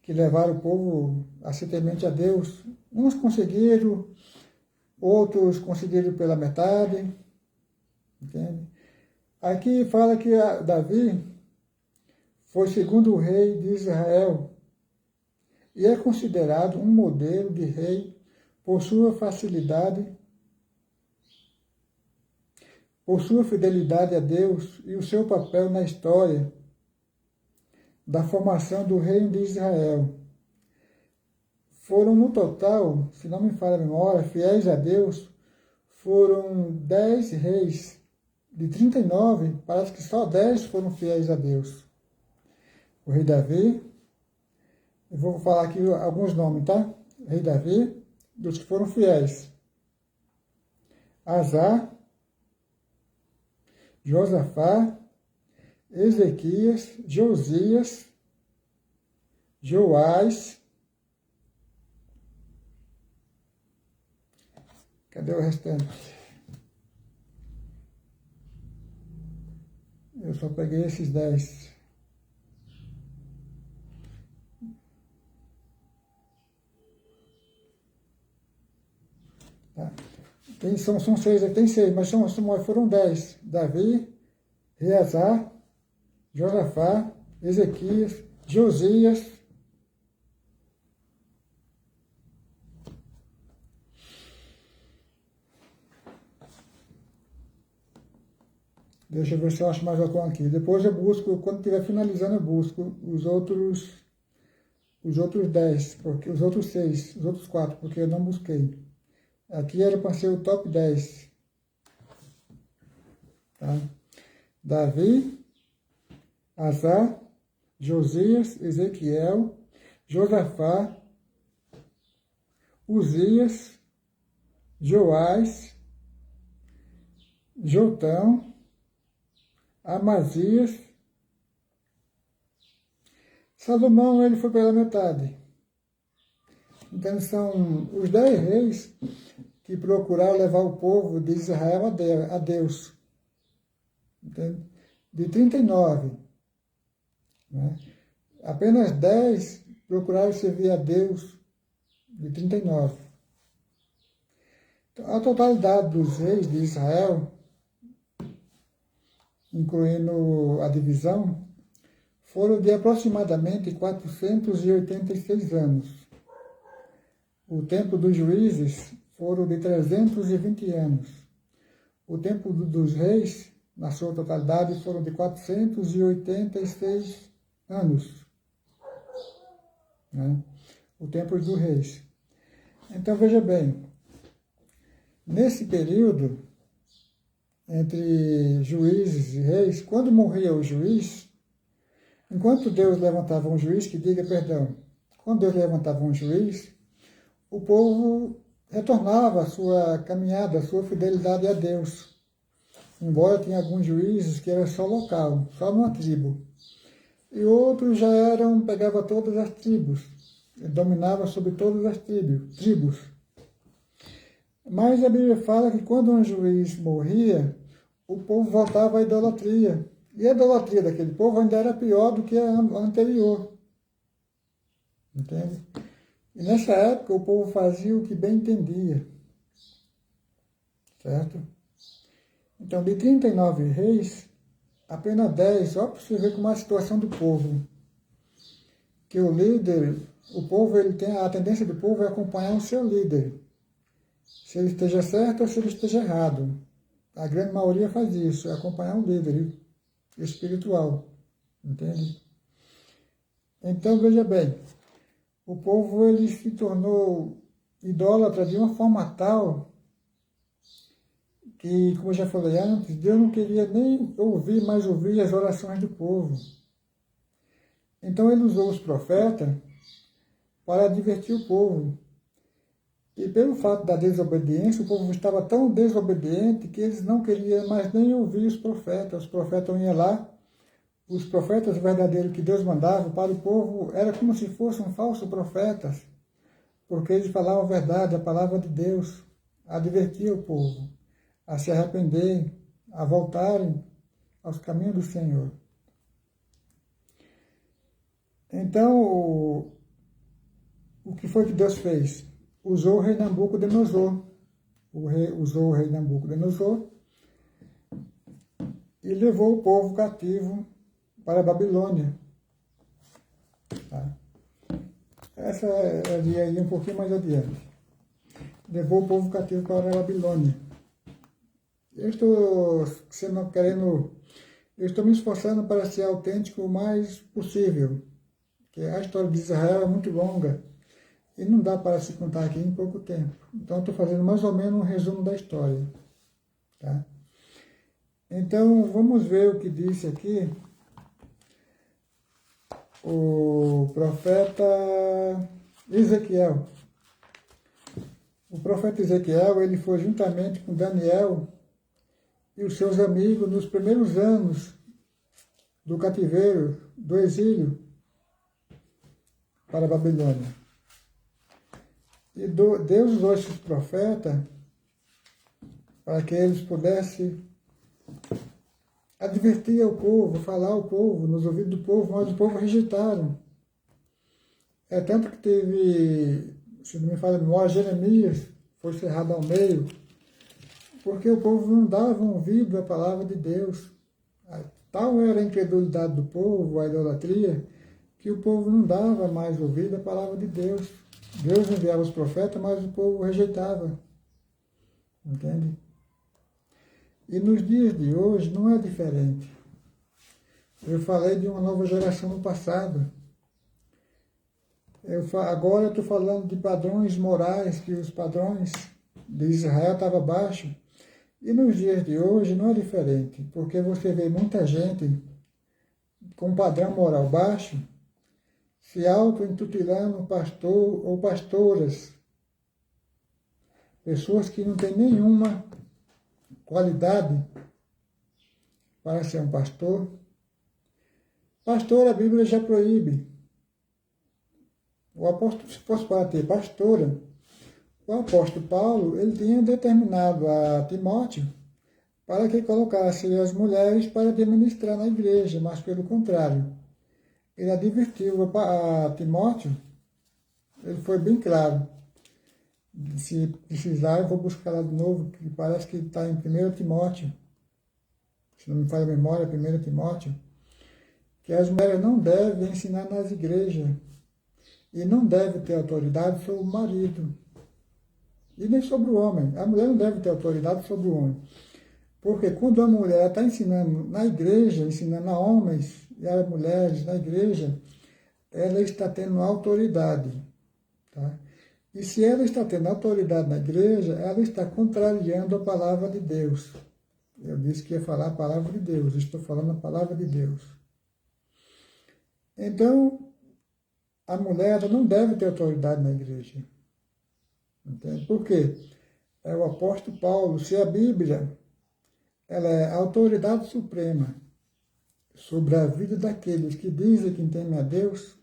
que levaram o povo a ser temente a Deus. Uns conseguiram, outros conseguiram pela metade. Entende? Aqui fala que Davi foi segundo rei de Israel e é considerado um modelo de rei por sua facilidade, por sua fidelidade a Deus e o seu papel na história da formação do reino de Israel. Foram no total, se não me falha a memória, fiéis a Deus, foram 10 reis. De 39, parece que só 10 foram fiéis a Deus. O rei Davi, eu vou falar aqui alguns nomes, tá? O rei Davi, dos que foram fiéis. Azar, Josafá, Ezequias, Josias, Joás. Cadê o restante? Eu só peguei esses 10. Tá? São 6, tem 6, mas foram 10. Davi, Reazar, Josafá, Ezequias, Josias, deixa eu ver se eu acho mais algum aqui. Depois eu busco, quando estiver finalizando, eu busco os outros 10, porque os outros 6, os outros 4, porque eu não busquei. Aqui era para ser o top 10. Tá? Davi, Azar, Josias, Ezequiel, Josafá, Uzias, Joás, Jotão, Amazias. Salomão, ele foi pela metade. Então são os 10 reis que procuraram levar o povo de Israel a Deus. Entende? De 39. Né? Apenas 10 procuraram servir a Deus, de 39. Então, a totalidade dos reis de Israel, incluindo a divisão, foram de aproximadamente 486 anos. O tempo dos juízes foram de 320 anos. O tempo dos reis, na sua totalidade, foram de 486 anos. Né? O tempo dos reis. Então, veja bem, nesse período, entre juízes e reis, quando morria o juiz, enquanto Deus levantava um juiz, quando Deus levantava um juiz, o povo retornava a sua caminhada, a sua fidelidade a Deus. Embora tinha alguns juízes que eram só local, só numa tribo. E outros já pegava todas as tribos, dominava sobre todas as tribos. Mas a Bíblia fala que quando um juiz morria, o povo voltava à idolatria. E a idolatria daquele povo ainda era pior do que a anterior. Entende? E nessa época o povo fazia o que bem entendia. Certo? Então, de 39 reis, apenas 10, só para você ver como é a situação do povo, que o líder, o povo, ele tem a tendência do povo é acompanhar o seu líder, se ele esteja certo ou se ele esteja errado. A grande maioria faz isso, é acompanhar um líder espiritual, entende? Então, veja bem, o povo ele se tornou idólatra de uma forma tal que, como eu já falei antes, Deus não queria nem mais ouvir as orações do povo. Então ele usou os profetas para advertir o povo. E pelo fato da desobediência, o povo estava tão desobediente que eles não queriam mais nem ouvir os profetas. Os profetas iam lá, os profetas verdadeiros que Deus mandava para o povo, era como se fossem falsos profetas, porque eles falavam a verdade, a palavra de Deus, advertia o povo a se arrepender, a voltarem aos caminhos do Senhor. Então, o que foi que Deus fez? Usou o rei Nabucodonosor. Usou o rei Nabucodonosor e levou o povo cativo para a Babilônia. Tá? Essa é um pouquinho mais adiante. Levou o povo cativo para a Babilônia. Eu estou me esforçando para ser autêntico o mais possível, porque a história de Israel é muito longa e não dá para se contar aqui em pouco tempo. Então, estou fazendo mais ou menos um resumo da história. Tá? Então, vamos ver o que disse aqui o profeta Ezequiel. O profeta Ezequiel, ele foi juntamente com Daniel e os seus amigos nos primeiros anos do cativeiro, do exílio para a Babilônia. E Deus usou esses profetas para que eles pudessem advertir o povo, falar ao povo, nos ouvidos do povo, mas o povo rejeitaram. É tanto que teve, se não me falha a memória, Jeremias foi cerrado ao meio, porque o povo não dava ouvido à palavra de Deus. Tal era a incredulidade do povo, a idolatria, que o povo não dava mais ouvido à palavra de Deus. Deus enviava os profetas, mas o povo rejeitava. Entende? E nos dias de hoje não é diferente. Eu falei de uma nova geração no passado. Agora eu estou falando de padrões morais, que os padrões de Israel estavam baixos. E nos dias de hoje não é diferente, porque você vê muita gente com padrão moral baixo se auto-intitulando pastor ou pastoras. Pessoas que não têm nenhuma qualidade para ser um pastor. Pastor, a Bíblia já proíbe. O apóstolo, se fosse para ter pastora, o apóstolo Paulo, ele tinha determinado a Timóteo para que colocasse as mulheres para administrar na igreja, mas pelo contrário, ele advertiu a Timóteo, ele foi bem claro. Se precisar, eu vou buscar lá de novo, que parece que está em 1 Timóteo, se não me falha a memória, 1 Timóteo, que as mulheres não devem ensinar nas igrejas e não devem ter autoridade sobre o marido. E nem sobre o homem. A mulher não deve ter autoridade sobre o homem. Porque quando a mulher está ensinando na igreja, ensinando a homens e a mulheres na igreja, ela está tendo autoridade. Tá? E se ela está tendo autoridade na igreja, ela está contrariando a palavra de Deus. Eu disse que ia falar a palavra de Deus, estou falando a palavra de Deus. Então, a mulher não deve ter autoridade na igreja. Entende? Por quê? É o apóstolo Paulo. Se a Bíblia ela é a autoridade suprema sobre a vida daqueles que dizem que temem a Deus,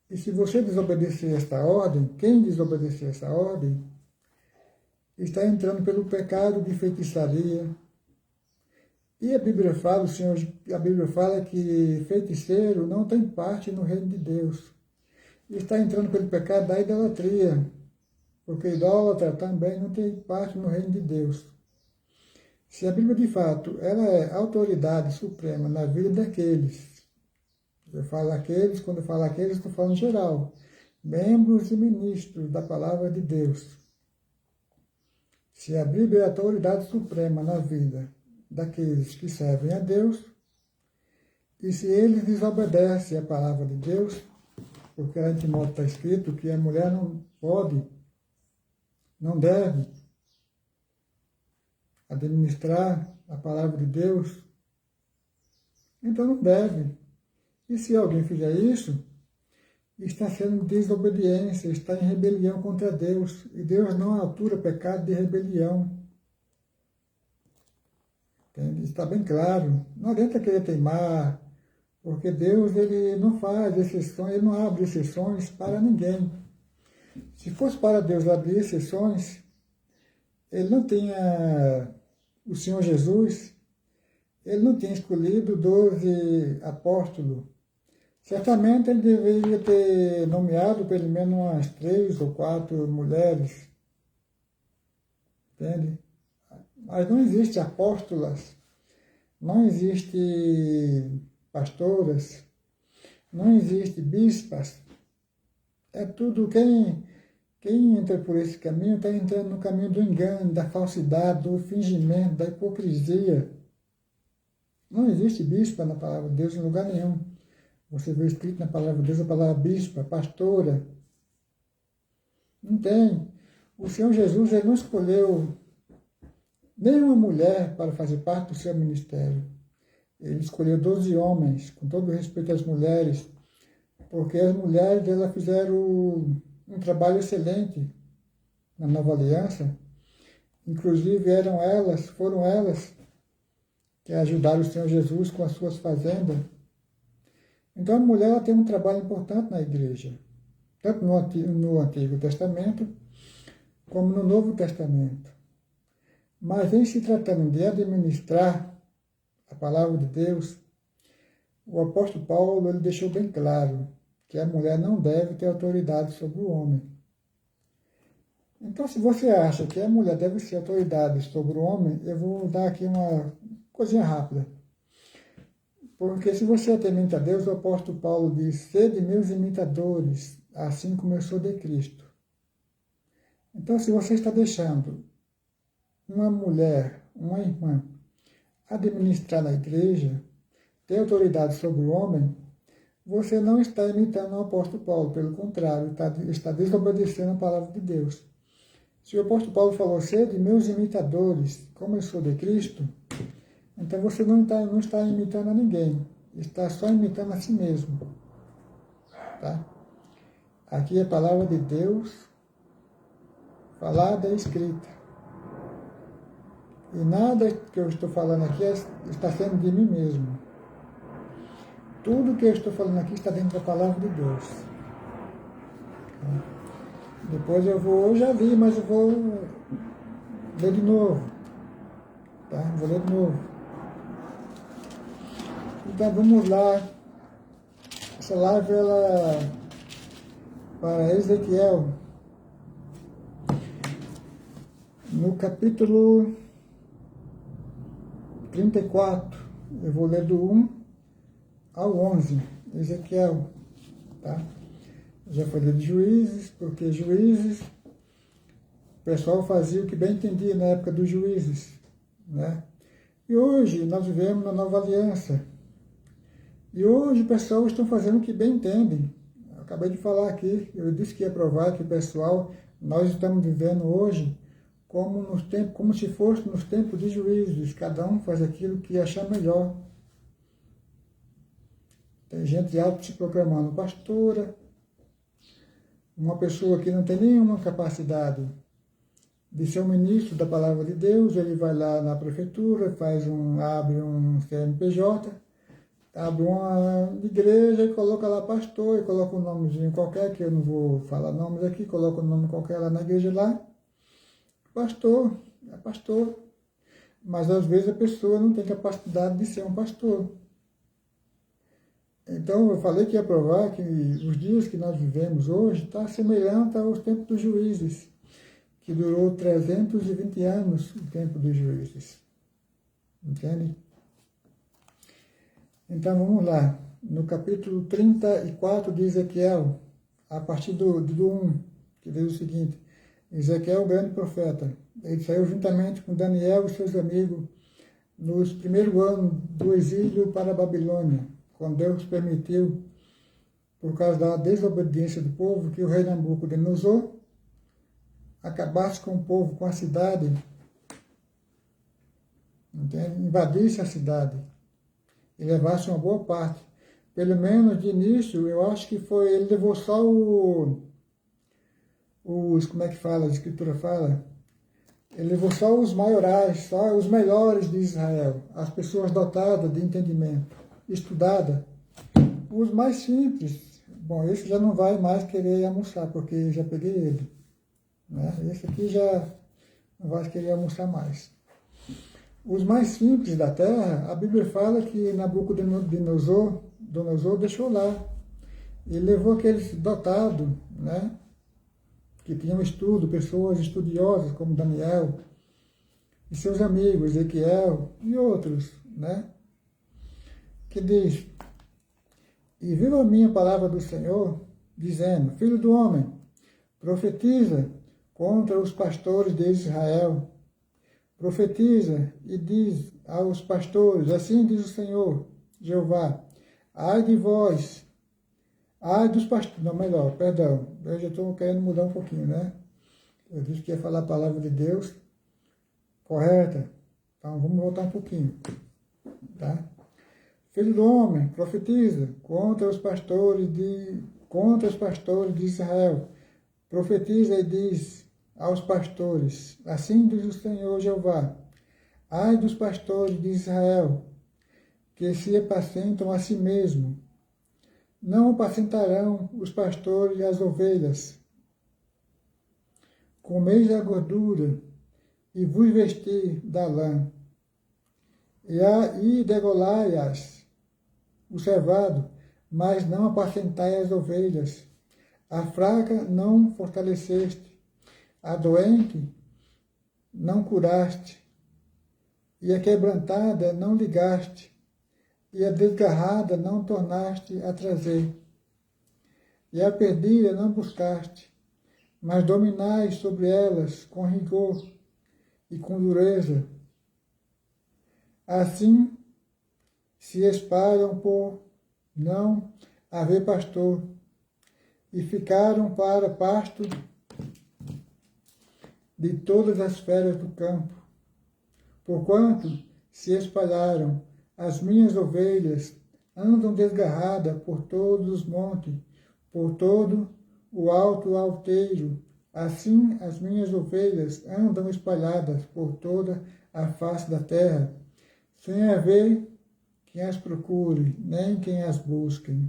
e se você desobedecer esta ordem, quem desobedecer essa ordem, está entrando pelo pecado de feitiçaria. E a Bíblia fala que feiticeiro não tem parte no reino de Deus. Está entrando pelo pecado da idolatria, porque idólatra também não tem parte no reino de Deus. Se a Bíblia, de fato, ela é a autoridade suprema na vida daqueles, Eu falo aqueles, quando eu falo aqueles, estou falando geral. Membros e ministros da palavra de Deus. Se a Bíblia é a autoridade suprema na vida daqueles que servem a Deus, e se eles desobedecem à palavra de Deus, porque lá em Timóteo está escrito que a mulher não pode, não deve administrar a palavra de Deus, então não deve. E se alguém fizer isso, está sendo desobediência, está em rebelião contra Deus. E Deus não atura pecado de rebelião. Entende? Está bem claro. Não adianta querer teimar, porque Deus ele não faz exceções, ele não abre exceções para ninguém. Se fosse para Deus abrir exceções, ele não tinha, o Senhor Jesus, ele não tinha escolhido 12 apóstolos. Certamente ele deveria ter nomeado pelo menos umas 3 ou 4 mulheres. Entende? Mas não existe apóstolas, não existe pastoras, não existe bispas. É tudo, quem entra por esse caminho está entrando no caminho do engano, da falsidade, do fingimento, da hipocrisia. Não existe bispa na palavra de Deus em lugar nenhum. Você vê escrito na palavra de Deus a palavra bispa, pastora. Não tem. O Senhor Jesus ele não escolheu nenhuma mulher para fazer parte do seu ministério. Ele escolheu 12 homens, com todo respeito às mulheres, porque as mulheres elas fizeram um trabalho excelente na Nova Aliança. Inclusive foram elas que ajudaram o Senhor Jesus com as suas fazendas. Então a mulher ela tem um trabalho importante na igreja, tanto no Antigo Testamento como no Novo Testamento. Mas em se tratando de administrar a palavra de Deus, o apóstolo Paulo ele deixou bem claro que a mulher não deve ter autoridade sobre o homem. Então, se você acha que a mulher deve ser autoridade sobre o homem, eu vou dar aqui uma coisinha rápida. Porque se você é temente a Deus, o apóstolo Paulo diz, sede meus imitadores, assim como eu sou de Cristo. Então, se você está deixando uma mulher, uma irmã, administrar na igreja, ter autoridade sobre o homem, você não está imitando o apóstolo Paulo, pelo contrário, está desobedecendo a palavra de Deus. Se o apóstolo Paulo falou, sede meus imitadores, como eu sou de Cristo, então você não está imitando a ninguém, está só imitando a si mesmo. Tá? Aqui é a palavra de Deus, falada e escrita. E nada que eu estou falando aqui está sendo de mim mesmo. Tudo que eu estou falando aqui está dentro da palavra de Deus. Depois eu já li, mas eu vou ler de novo. Tá? Vou ler de novo. Então vamos lá. Essa live ela para Ezequiel, no capítulo 34, eu vou ler do 1 ao 11, Ezequiel, tá? Já falei de Juízes, porque Juízes, o pessoal fazia o que bem entendia na época dos Juízes, né? E hoje nós vivemos na Nova Aliança. E hoje o pessoal estão fazendo o que bem entendem. Eu acabei de falar aqui, eu disse que ia provar que o pessoal, nós estamos vivendo hoje como se fosse nos tempos de Juízes, cada um faz aquilo que achar melhor. Tem gente alto se proclamando pastora, uma pessoa que não tem nenhuma capacidade de ser um ministro da palavra de Deus, ele vai lá na prefeitura, abre um CNPJ, abre uma igreja e coloca lá pastor, e coloca um nomezinho qualquer, que eu não vou falar nomes aqui, coloca um nome qualquer lá na igreja lá, pastor, é pastor. Mas às vezes a pessoa não tem capacidade de ser um pastor. Então eu falei que ia provar que os dias que nós vivemos hoje está semelhante aos tempos dos Juízes, que durou 320 anos o tempo dos Juízes. Entende? Então vamos lá. no capítulo 34 de Ezequiel, a partir do 1, que diz o seguinte: Ezequiel, o grande profeta, ele saiu juntamente com Daniel e seus amigos nos primeiros anos do exílio para a Babilônia, quando Deus permitiu, por causa da desobediência do povo, que o rei Nabucodonosor acabasse com o povo, com a cidade, entende? Invadisse a cidade e levasse uma boa parte. Pelo menos de início, eu acho que foi, ele levou só os, como é que fala, a escritura fala? Ele levou só os maiorais, só os melhores de Israel, as pessoas dotadas de entendimento, estudadas. Os mais simples, bom, esse já não vai mais querer almoçar, porque já peguei ele. Né? Esse aqui já não vai querer almoçar mais. Os mais simples da terra, a Bíblia fala que Nabucodonosor deixou lá. Ele levou aqueles dotados, né? Que tinham estudo, pessoas estudiosas como Daniel e seus amigos, Ezequiel e outros, né? Que diz: e viu a minha palavra do Senhor, dizendo: filho do homem, profetiza contra os pastores de Israel. Profetiza e diz aos pastores: assim diz o Senhor, Jeová, ai de vós, ai dos pastores, não, melhor, perdão, eu já estou querendo mudar um pouquinho, né? Eu disse que ia falar a palavra de Deus correta, então vamos voltar um pouquinho, tá? Filho do homem, profetiza contra os pastores de Israel. Profetiza e diz aos pastores: assim diz o Senhor Jeová, ai dos pastores de Israel, que se apacentam a si mesmo. Não apacentarão os pastores as ovelhas. Comeis a gordura e vos vestir da lã. E degolai-as o cevado, mas não apacentai as ovelhas. A fraca não fortaleceste, a doente não curaste, e a quebrantada não ligaste, e a desgarrada não tornaste a trazer, e a perdida não buscaste, mas dominais sobre elas com rigor e com dureza. Assim se espalham por não haver pastor, e ficaram para pasto de todas as feras do campo. Porquanto se espalharam, as minhas ovelhas andam desgarradas por todos os montes, por todo o alto alteiro. Assim as minhas ovelhas andam espalhadas por toda a face da terra, sem haver quem as procure, nem quem as busque.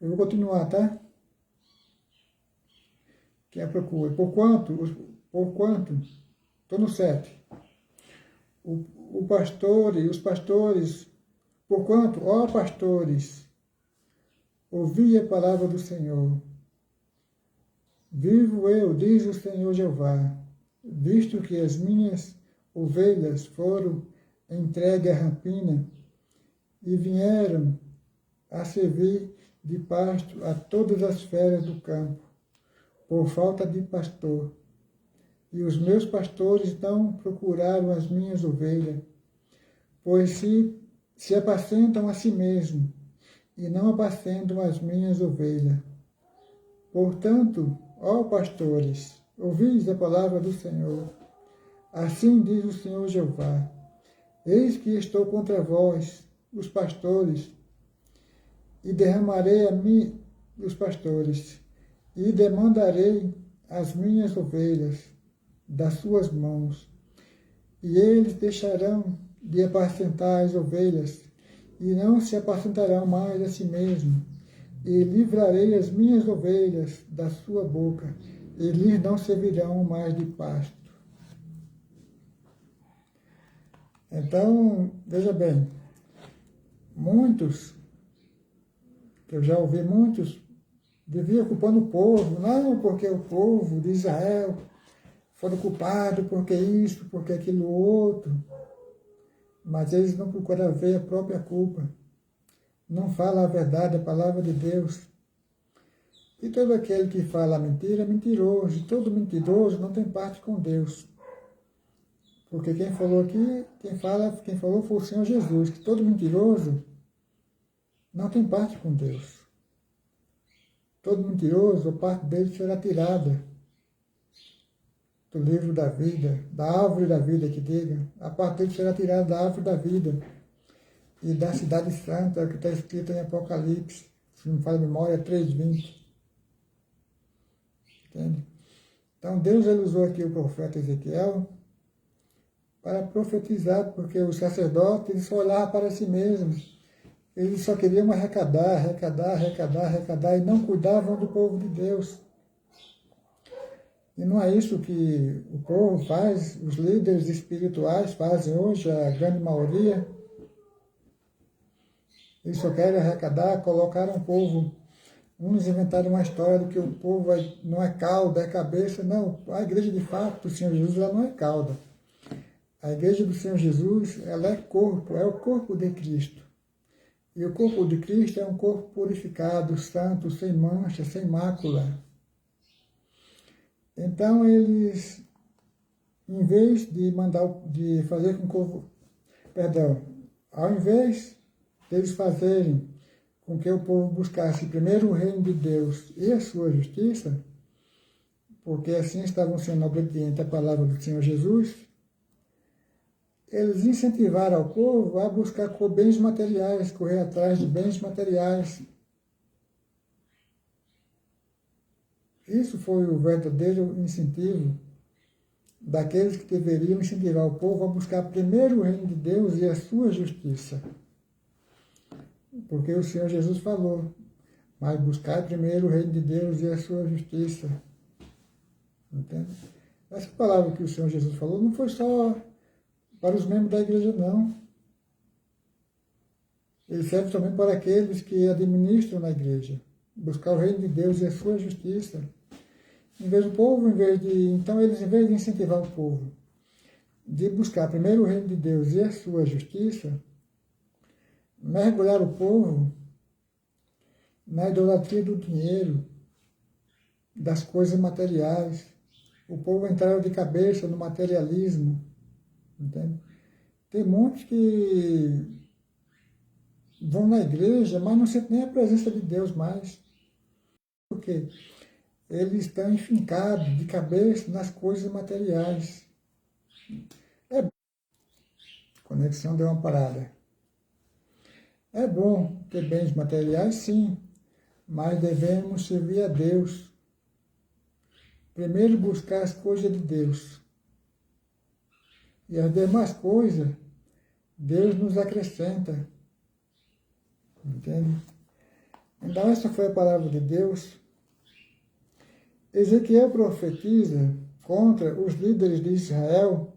Eu vou continuar, tá? Quem a procura. Porquanto, estou no 7. O pastor e os pastores, porquanto, ó pastores, ouvi a palavra do Senhor. Vivo eu, diz o Senhor Jeová, visto que as minhas ovelhas foram entregues à rapina e vieram a servir de pasto a todas as feras do campo, por falta de pastor. E os meus pastores não procuraram as minhas ovelhas, pois se apacentam a si mesmos, e não apacentam as minhas ovelhas. Portanto, ó pastores, ouvis a palavra do Senhor. Assim diz o Senhor Jeová: eis que estou contra vós, os pastores, e derramarei a mim os pastores, e demandarei as minhas ovelhas das suas mãos, e eles deixarão de apacentar as ovelhas, e não se apacentarão mais a si mesmo, e livrarei as minhas ovelhas da sua boca, e lhes não servirão mais de pasto. Então, veja bem, muitos, que eu já ouvi muitos vivia culpando o povo, não porque o povo de Israel foram culpados porque isso, porque aquilo outro, mas eles não procuram ver a própria culpa, não falam a verdade, a palavra de Deus. E todo aquele que fala a mentira é mentiroso, e todo mentiroso não tem parte com Deus. Porque quem falou aqui, quem falou foi o Senhor Jesus, que todo mentiroso não tem parte com Deus. Todo mentiroso, a parte dele será tirada do livro da vida, da árvore da vida, que diga. A parte dele será tirada da árvore da vida e da cidade santa, que está escrito em Apocalipse, se não me falha a memória, 3:20. Entende? Então Deus ele usou aqui o profeta Ezequiel para profetizar, porque os sacerdotes eles só olhavam para si mesmos. Eles só queriam arrecadar, arrecadar, arrecadar, arrecadar e não cuidavam do povo de Deus. E não é isso que o povo faz, os líderes espirituais fazem hoje, a grande maioria. Eles só querem arrecadar, colocaram o povo. Uns inventaram uma história de que o povo não é cauda, é cabeça. Não, a igreja de fato do Senhor Jesus ela não é cauda. A igreja do Senhor Jesus ela é corpo, é o corpo de Cristo. E o corpo de Cristo é um corpo purificado, santo, sem mancha, sem mácula. Então eles, em vez de fazer com que o povo, ao invés deles fazerem com que o povo buscasse primeiro o reino de Deus e a sua justiça, porque assim estavam sendo obedientes à palavra do Senhor Jesus, eles incentivaram o povo a buscar bens materiais, correr atrás de bens materiais. Isso foi o verdadeiro incentivo daqueles que deveriam incentivar o povo a buscar primeiro o reino de Deus e a sua justiça. Porque o Senhor Jesus falou, mas buscar primeiro o reino de Deus e a sua justiça. Entende? Essa palavra que o Senhor Jesus falou não foi só para os membros da igreja, não. Ele serve também para aqueles que administram na igreja. Buscar o reino de Deus e a sua justiça. Então eles, em vez de incentivar o povo de buscar primeiro o reino de Deus e a sua justiça, mergulhar o povo na idolatria do dinheiro, das coisas materiais. O povo entrava de cabeça no materialismo. Entende? Tem muitos que vão na igreja, mas não sentem nem a presença de Deus mais. Por quê? Eles estão enfincados de cabeça nas coisas materiais. A conexão deu uma parada. É bom ter bens materiais, sim, mas devemos servir a Deus. Primeiro buscar as coisas de Deus. E as demais coisas, Deus nos acrescenta. Entende? Então essa foi a palavra de Deus. Ezequiel profetiza contra os líderes de Israel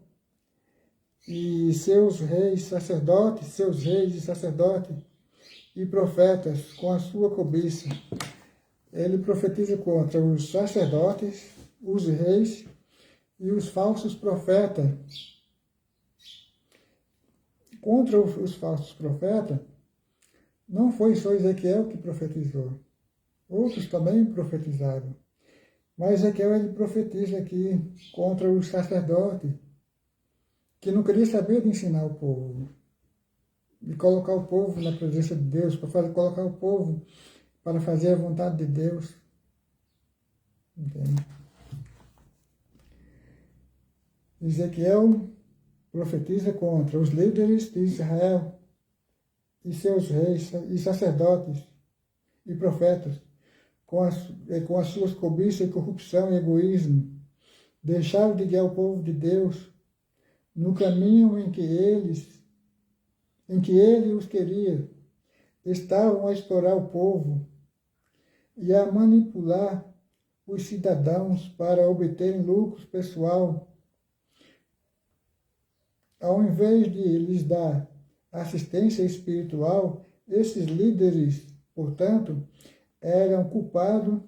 e seus reis e sacerdotes e profetas com a sua cobiça. Ele profetiza contra os sacerdotes, os reis e os falsos profetas. Contra os falsos profetas, não foi só Ezequiel que profetizou. Outros também profetizaram. Mas Ezequiel ele profetiza aqui contra os sacerdotes, que não queria saber de ensinar o povo, de colocar o povo na presença de Deus, colocar o povo para fazer a vontade de Deus. Entende? Ezequiel profetiza contra os líderes de Israel e seus reis e sacerdotes e profetas, com as suas cobiças e corrupção e egoísmo, deixaram de guiar o povo de Deus no caminho em que ele os queria. Estavam a explorar o povo e a manipular os cidadãos para obterem lucros pessoal. Ao invés de lhes dar assistência espiritual, esses líderes, portanto, era um culpado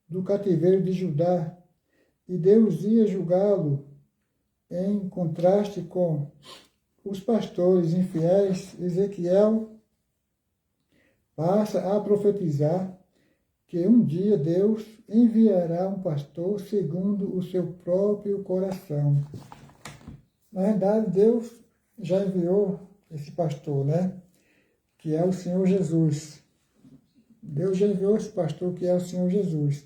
do cativeiro de Judá, e Deus ia julgá-lo em contraste com os pastores infiéis. Ezequiel passa a profetizar que um dia Deus enviará um pastor segundo o seu próprio coração. Na verdade, Deus já enviou esse pastor, né? Que é o Senhor Jesus. Deus já enviou esse pastor que é o Senhor Jesus.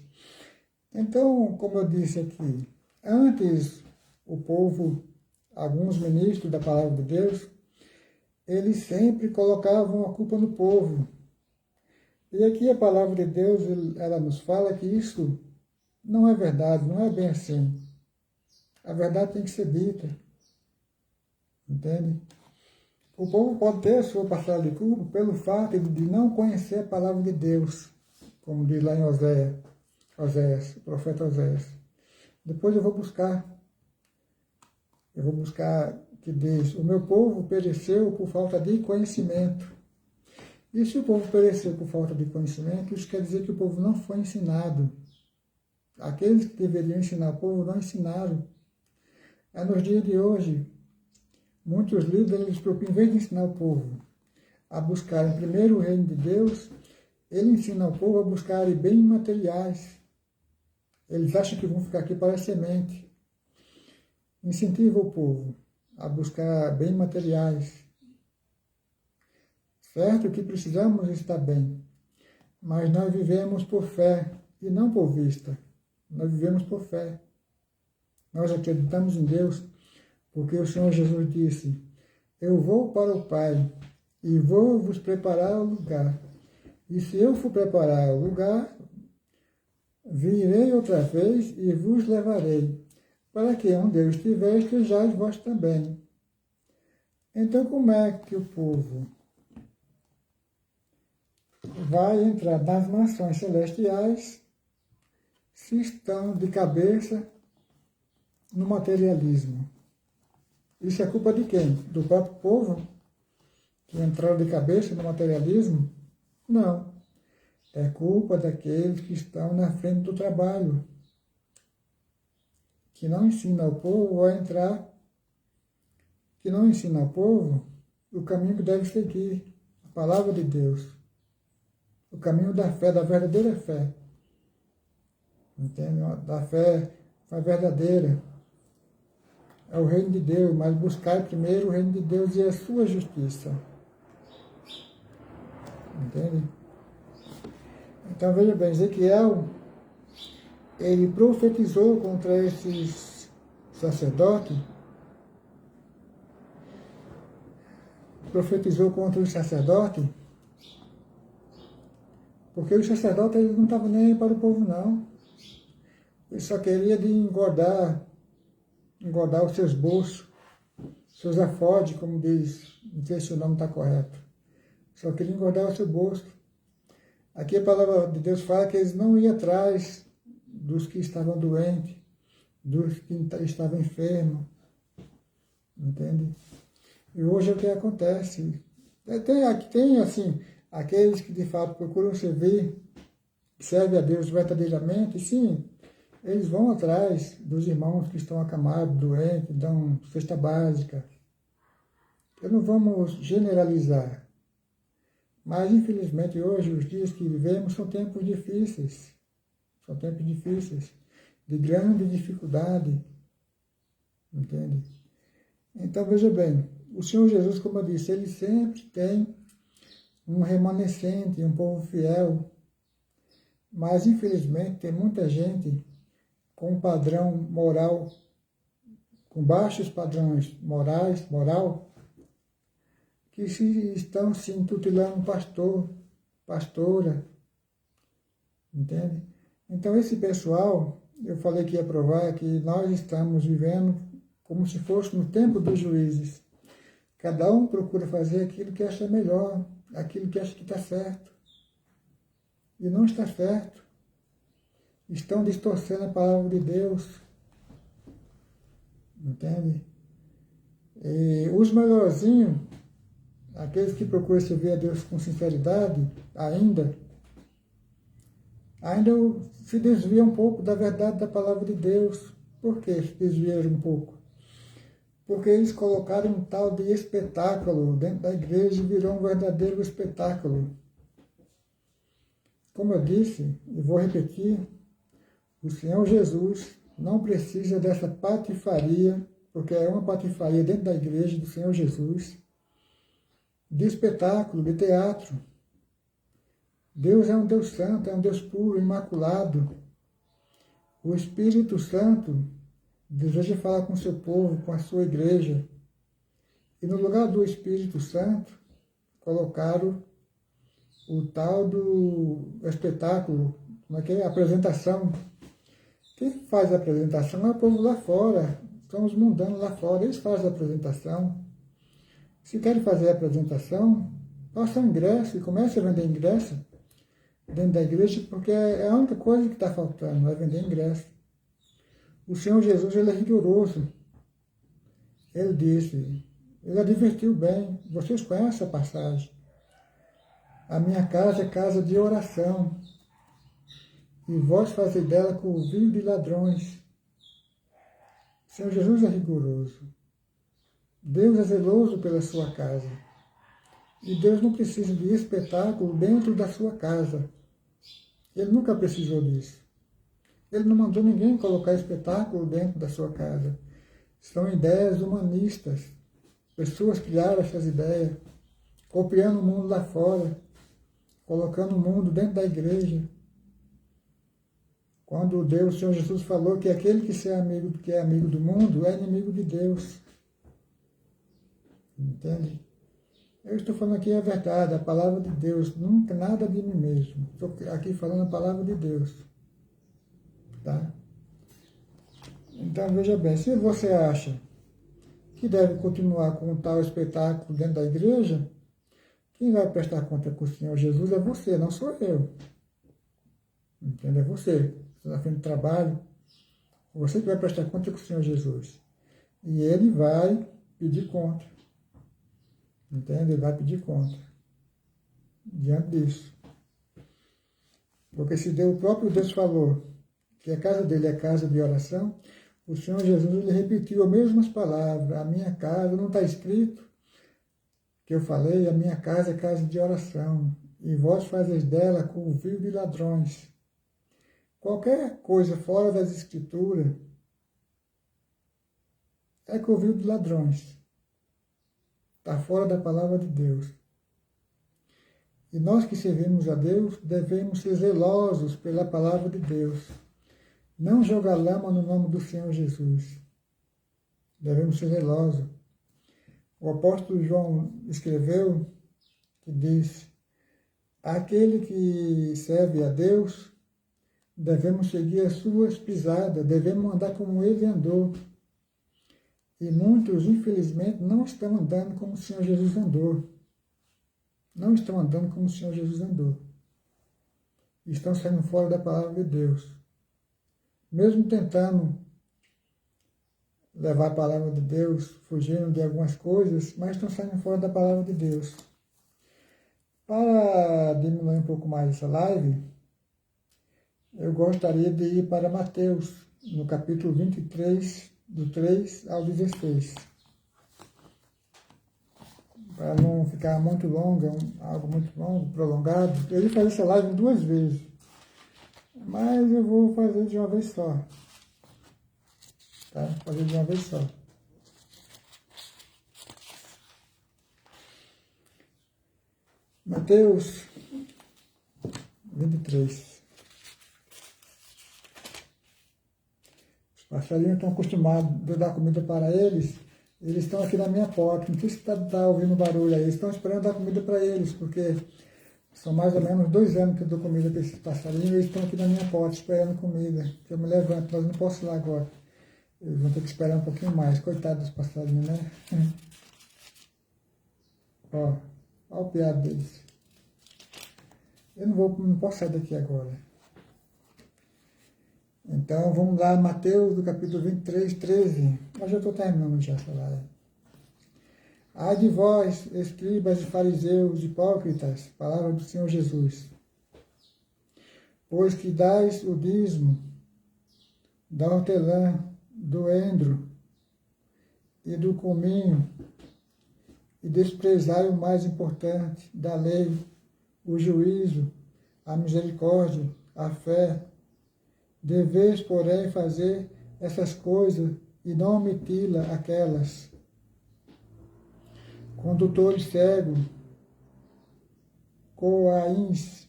Então, como eu disse aqui, antes o povo, alguns ministros da palavra de Deus, eles sempre colocavam a culpa no povo. E aqui a palavra de Deus, ela nos fala que isso não é verdade, não é bem assim. A verdade tem que ser dita. Entende? O povo pode ter a sua parcela de culpa pelo fato de não conhecer a palavra de Deus, como diz lá em Oséias, o profeta Oséias. Depois eu vou buscar que diz, o meu povo pereceu por falta de conhecimento. E se o povo pereceu por falta de conhecimento, isso quer dizer que o povo não foi ensinado. Aqueles que deveriam ensinar o povo não ensinaram. Nos dias de hoje, muitos líderes, em vez de ensinar o povo a buscarem primeiro o reino de Deus, ele ensina o povo a buscarem bens materiais. Eles acham que vão ficar aqui para a semente. Incentiva o povo a buscar bens materiais. Certo que precisamos estar bem, mas nós vivemos por fé e não por vista. Nós vivemos por fé. Nós acreditamos em Deus, porque o Senhor Jesus disse, eu vou para o Pai e vou vos preparar o lugar. E se eu for preparar o lugar, virei outra vez e vos levarei, para que onde eu estiver, estejais vós também. Então, como é que o povo vai entrar nas mansões celestiais se estão de cabeça no materialismo? Isso é culpa de quem? Do próprio povo que entraram de cabeça no materialismo? Não. É culpa daqueles que estão na frente do trabalho, que não ensina o povo a entrar, que não ensina ao povo o caminho que deve seguir, a palavra de Deus, o caminho da fé, da verdadeira fé. Entende? Da fé verdadeira. É o reino de Deus, mas buscar primeiro o reino de Deus e a sua justiça. Entende? Então veja bem, Ezequiel, ele profetizou contra esses sacerdotes, porque os sacerdotes eles não estavam nem aí para o povo, não. Eles só queriam de engordar os seus bolsos, seus afodes, como diz, não sei se o nome está correto. Só queriam engordar o seu bolso. Aqui a palavra de Deus fala que eles não iam atrás dos que estavam doentes, dos que estavam enfermos. Entende? E hoje é o que acontece. Tem assim, aqueles que de fato procuram servir, servem a Deus verdadeiramente, sim, eles vão atrás dos irmãos que estão acamados, doentes, dão cesta básica. Não vamos generalizar. Mas, infelizmente, hoje, os dias que vivemos são tempos difíceis. São tempos difíceis, de grande dificuldade. Entende? Então, veja bem, o Senhor Jesus, como eu disse, ele sempre tem um remanescente, um povo fiel. Mas, infelizmente, tem muita gente com um padrão moral, com baixos padrões moral, que estão se intitulando pastor, pastora, entende? Então esse pessoal, eu falei que ia provar que nós estamos vivendo como se fosse no tempo dos juízes. Cada um procura fazer aquilo que acha melhor, aquilo que acha que está certo. E não está certo. Estão distorcendo a palavra de Deus. Entende? E os melhorzinhos, aqueles que procuram servir a Deus com sinceridade, ainda, ainda se desvia um pouco da verdade da palavra de Deus. Por que se desvia um pouco? Porque eles colocaram um tal de espetáculo dentro da igreja e virou um verdadeiro espetáculo. Como eu disse, e vou repetir, o Senhor Jesus não precisa dessa patifaria, porque é uma patifaria dentro da igreja do Senhor Jesus, de espetáculo, de teatro. Deus é um Deus santo, é um Deus puro, imaculado. O Espírito Santo deseja falar com o seu povo, com a sua igreja. E no lugar do Espírito Santo, colocaram o tal do espetáculo, como é que é? A apresentação. Quem faz a apresentação é o povo lá fora, são os mundanos lá fora, eles fazem a apresentação. Se querem fazer a apresentação, façam ingresso e comecem a vender ingresso dentro da igreja, porque é a única coisa que está faltando, é vender ingresso. O Senhor Jesus, ele é rigoroso. Ele disse, ele advertiu bem, vocês conhecem a passagem. A minha casa é casa de oração, e vós fazeis dela covil de ladrões. O Senhor Jesus é rigoroso. Deus é zeloso pela sua casa. E Deus não precisa de espetáculo dentro da sua casa. Ele nunca precisou disso. Ele não mandou ninguém colocar espetáculo dentro da sua casa. São ideias humanistas. Pessoas criaram essas ideias, copiando o mundo lá fora, colocando o mundo dentro da igreja. Quando Deus, o Senhor Jesus falou que aquele que é amigo do mundo é inimigo de Deus. Entende? Eu estou falando aqui a verdade, a palavra de Deus, nunca nada de mim mesmo. Estou aqui falando a palavra de Deus. Tá? Então, veja bem, se você acha que deve continuar com um tal espetáculo dentro da igreja, quem vai prestar conta com o Senhor Jesus é você, não sou eu. Entende? É você. Você está frente do trabalho, você que vai prestar conta com o Senhor Jesus. E ele vai pedir conta. Entende? Ele vai pedir conta diante disso. Porque se Deus, o próprio Deus falou que a casa dele é casa de oração, o Senhor Jesus ele repetiu as mesmas palavras. A minha casa, não está escrito que eu falei, a minha casa é casa de oração, e vós fazeis dela covil de ladrões. Qualquer coisa fora das Escrituras é covil de ladrões. Está fora da palavra de Deus. E nós que servimos a Deus devemos ser zelosos pela palavra de Deus. Não jogar lama no nome do Senhor Jesus. Devemos ser zelosos. O apóstolo João escreveu que diz: aquele que serve a Deus, devemos seguir as suas pisadas, devemos andar como ele andou. E muitos, infelizmente, não estão andando como o Senhor Jesus andou. Não estão andando como o Senhor Jesus andou. Estão saindo fora da palavra de Deus. Mesmo tentando levar a palavra de Deus, fugindo de algumas coisas, mas estão saindo fora da palavra de Deus. Para diminuir um pouco mais essa live, eu gostaria de ir para Mateus, no capítulo 23, do 3 ao 16. Para não ficar muito longa, algo muito longo, prolongado. Eu ia fazer essa live 2 vezes, mas eu vou fazer de uma vez só. Tá? Fazer de uma vez só. Mateus 23. Os passarinhos estão acostumados a dar comida para eles. Eles estão aqui na minha porta. Não sei se está ouvindo barulho aí. Eles estão esperando dar comida para eles, porque são mais ou menos 2 anos que eu dou comida para esses passarinhos. Eles estão aqui na minha porta esperando comida. Que eu me levanto, mas não posso ir lá agora. Eles vão ter que esperar um pouquinho mais. Coitado dos passarinhos, né? Ó, olha o piado deles. Eu não posso sair daqui agora. Então, vamos lá, Mateus, do capítulo 23, 13. Eu já estou terminando já essa live. Ai de vós, escribas e fariseus hipócritas, palavra do Senhor Jesus. pois que dais o dízimo da hortelã, do endro e do cominho, e desprezai o mais importante da lei, o juízo, a misericórdia, a fé. Deveis, porém, fazer essas coisas e não omiti-la aquelas. Condutores cegos, coains,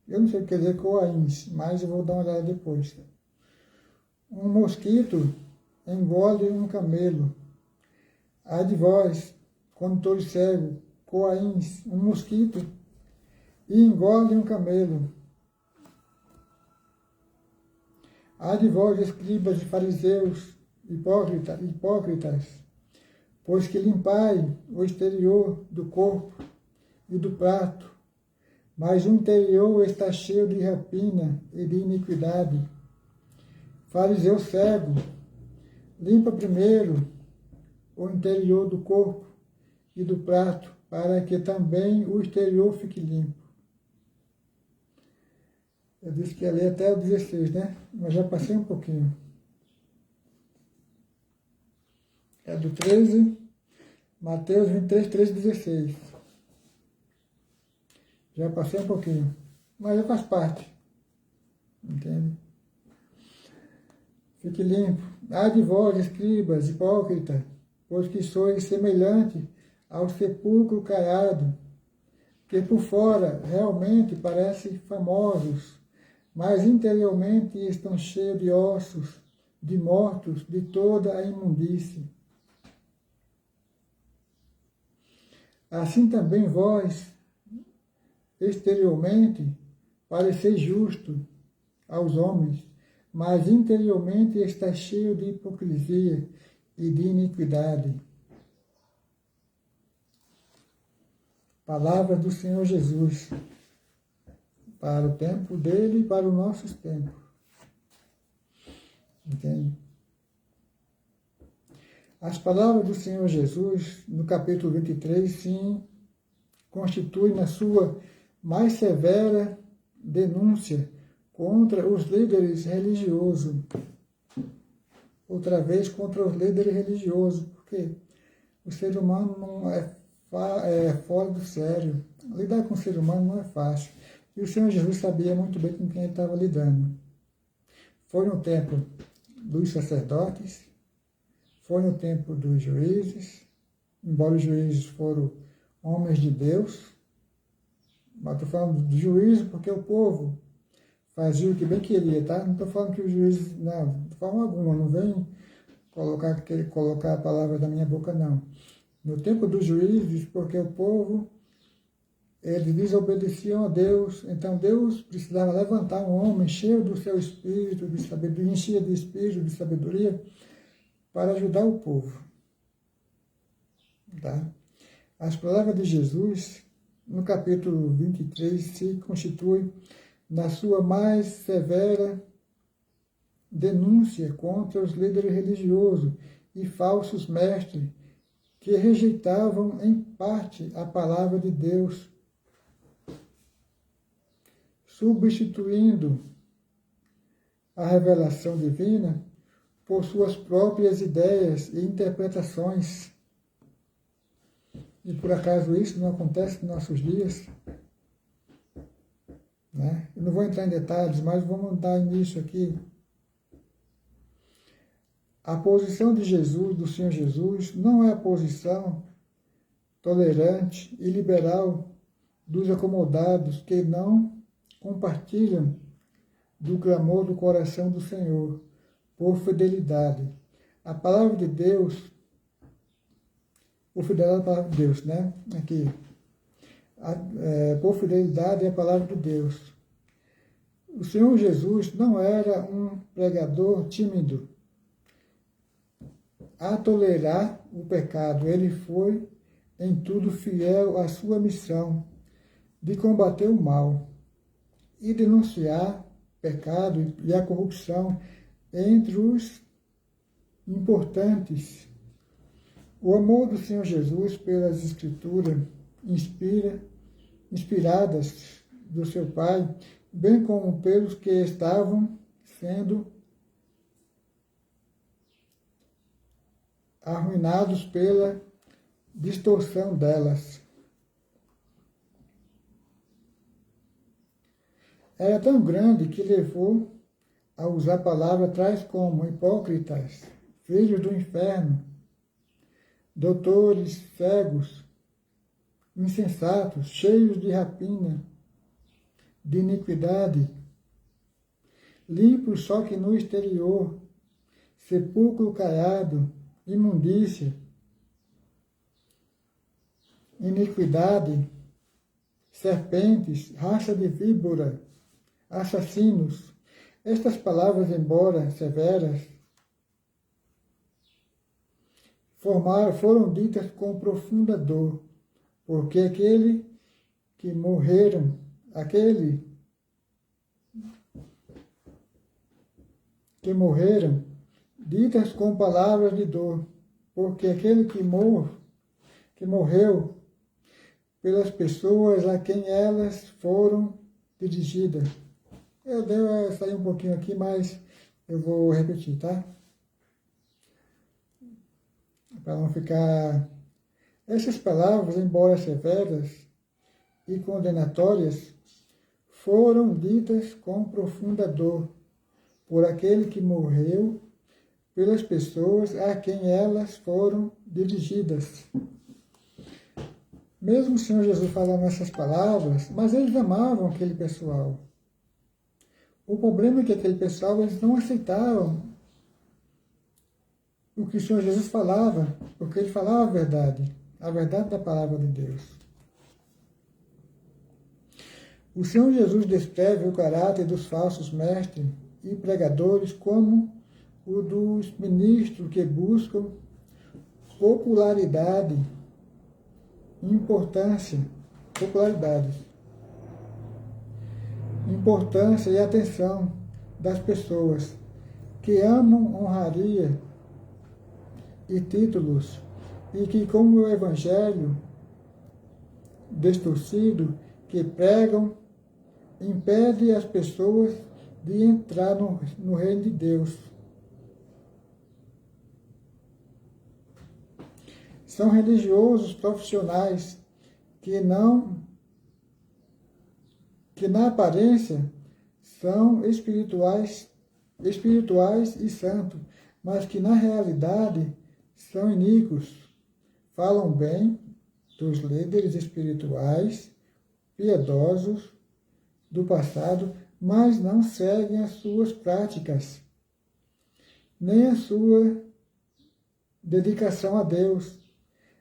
eu não sei o que quer dizer coains, mas eu vou dar uma olhada depois. Um mosquito engole um camelo. Ai de vós, condutores cegos, coains, um mosquito e engole um camelo. Ai de vós, escribas e fariseus, hipócritas, pois que limpai o exterior do corpo e do prato, mas o interior está cheio de rapina e de iniquidade. Fariseu cego, limpa primeiro o interior do corpo e do prato, para que também o exterior fique limpo. Eu disse que ia ler até o 16, né? Mas já passei um pouquinho. É do 13, Mateus 23, 13, 16. Já passei um pouquinho. Mas já faz parte. Entende? Fique limpo. Ai de vós, escribas, hipócritas, pois que sois semelhante ao sepulcro caiado, que por fora realmente parecem famosos, mas interiormente estão cheios de ossos, de mortos, de toda a imundície. Assim também vós, exteriormente, pareceis justo aos homens, mas interiormente está cheio de hipocrisia e de iniquidade. Palavra do Senhor Jesus, para o tempo dele e para os nossos tempos. Entende? As palavras do Senhor Jesus, no capítulo 23, sim, constituem na sua mais severa denúncia contra os líderes religiosos. Outra vez contra os líderes religiosos, porque o ser humano não é fora do sério. Lidar com o ser humano não é fácil. E o Senhor Jesus sabia muito bem com quem ele estava lidando. Foi no tempo dos sacerdotes, foi no tempo dos juízes, embora os juízes foram homens de Deus, mas estou falando do juízo porque o povo fazia o que bem queria, tá? Não estou falando que os juízes, não, de forma alguma, não vem colocar a palavra da minha boca, não. No tempo dos juízes, porque o povo, eles desobedeciam a Deus, então Deus precisava levantar um homem cheio do seu espírito de sabedoria, enchia de espírito de sabedoria, para ajudar o povo. Tá? As palavras de Jesus, no capítulo 23, se constituem na sua mais severa denúncia contra os líderes religiosos e falsos mestres que rejeitavam em parte a palavra de Deus, substituindo a revelação divina por suas próprias ideias e interpretações. E por acaso isso não acontece nos nossos dias? Né? Eu não vou entrar em detalhes, mas vamos dar início aqui. A posição de Jesus, do Senhor Jesus, não é a posição tolerante e liberal dos acomodados que não compartilham do clamor do coração do Senhor por fidelidade. A palavra de Deus, por fidelidade à palavra de Deus, né? Aqui. Por fidelidade é a palavra de Deus. O Senhor Jesus não era um pregador tímido a tolerar o pecado. Ele foi em tudo fiel à sua missão de combater o mal e denunciar o pecado e a corrupção entre os importantes. O amor do Senhor Jesus pelas Escrituras inspiradas do seu Pai bem como pelos que estavam sendo arruinados pela distorção delas. Era tão grande que levou a usar palavras tais como hipócritas, filhos do inferno, doutores cegos, insensatos, cheios de rapina, de iniquidade, limpos só que no exterior, sepulcro caiado, imundícia, iniquidade, serpentes, raça de víbora, assassinos. Estas palavras, embora severas, foram ditas com profunda dor, porque aquele que morreram, ditas com palavras de dor, porque aquele que morreu pelas pessoas a quem elas foram dirigidas. Eu devo sair um pouquinho aqui, mas eu vou repetir, tá? Para não ficar... Essas palavras, embora severas e condenatórias, foram ditas com profunda dor por aquele que morreu pelas pessoas a quem elas foram dirigidas. Mesmo o Senhor Jesus falando essas palavras, mas eles amavam aquele pessoal. O problema é que aquele pessoal, eles não aceitavam o que o Senhor Jesus falava, porque ele falava a verdade da palavra de Deus. O Senhor Jesus descreve o caráter dos falsos mestres e pregadores como o dos ministros que buscam popularidade e atenção das pessoas, que amam honraria e títulos, e que com o evangelho distorcido que pregam, impede as pessoas de entrar no reino de Deus. São religiosos profissionais que na aparência são espirituais e santos, mas que na realidade são iníquos. Falam bem dos líderes espirituais, piedosos do passado, mas não seguem as suas práticas, nem a sua dedicação a Deus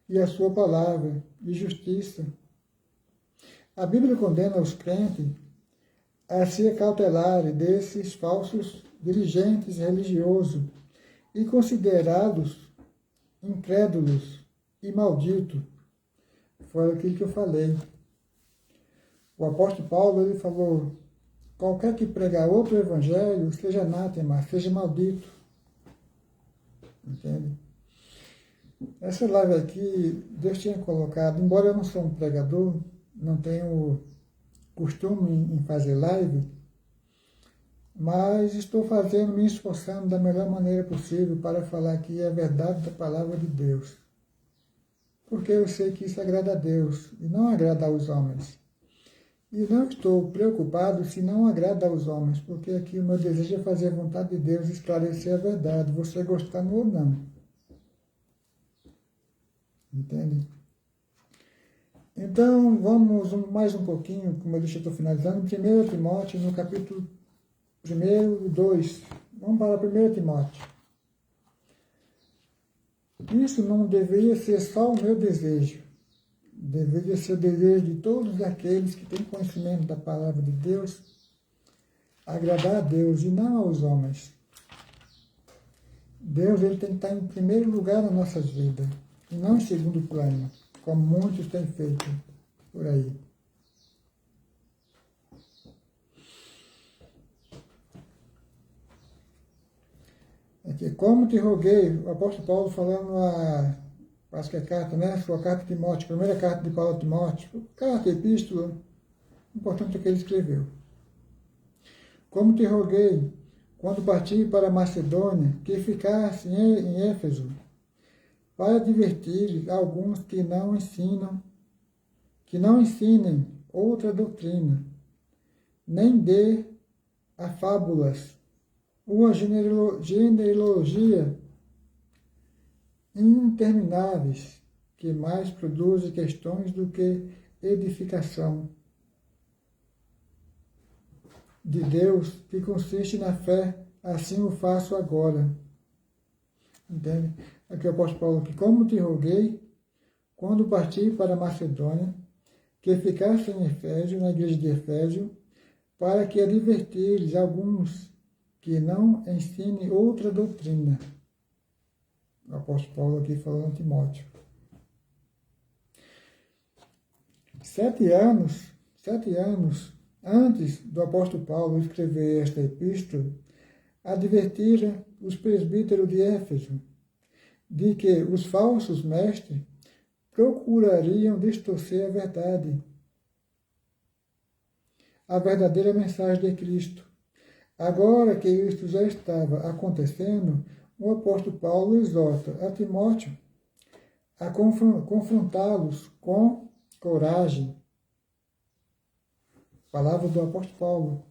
e a sua palavra de justiça. A Bíblia condena os crentes a se acautelarem desses falsos dirigentes religiosos e considerados incrédulos e malditos. Foi aquilo que eu falei. O apóstolo Paulo, ele falou: qualquer que pregar outro evangelho, seja anátema, seja maldito. Entende? Essa live aqui, Deus tinha colocado, embora eu não sou um pregador, não tenho costume em fazer live, mas estou fazendo, me esforçando da melhor maneira possível para falar aqui a verdade da palavra de Deus. Porque eu sei que isso agrada a Deus e não agrada aos homens. E não estou preocupado se não agrada aos homens, porque aqui o meu desejo é fazer a vontade de Deus e esclarecer a verdade, você gostando ou não. Entende? Então, vamos mais um pouquinho, como eu disse, eu estou finalizando, 1 Timóteo, no capítulo 1 e 2. Vamos para 1 Timóteo. Isso não deveria ser só o meu desejo. Deveria ser o desejo de todos aqueles que têm conhecimento da palavra de Deus, agradar a Deus e não aos homens. Deus, ele tem que estar em primeiro lugar nas nossas vidas, e não em segundo plano, como muitos têm feito por aí. Aqui, como te roguei, o apóstolo Paulo falando acho que a carta, né? Sua carta de Timóteo, primeira carta de Paulo a Timóteo, carta, epístola, importante é que ele escreveu. como te roguei, quando parti para a Macedônia, que ficasse em Éfeso, para advertir alguns que não ensinem outra doutrina, nem dê a fábulas, uma genealogia intermináveis, que mais produzem questões do que edificação de Deus, que consiste na fé, assim o faço agora. Entende? Aqui o apóstolo Paulo, que como te roguei, quando parti para a Macedônia, que ficasse em Efésio, na igreja de Efésio, para que advertires alguns que não ensinem outra doutrina. O apóstolo Paulo aqui falando a Timóteo. 7 anos antes do apóstolo Paulo escrever esta epístola, advertira os presbíteros de Éfeso de que os falsos mestres procurariam distorcer a verdadeira mensagem de Cristo. Agora que isto já estava acontecendo, o apóstolo Paulo exorta a Timóteo a confrontá-los com coragem. Palavra do apóstolo Paulo.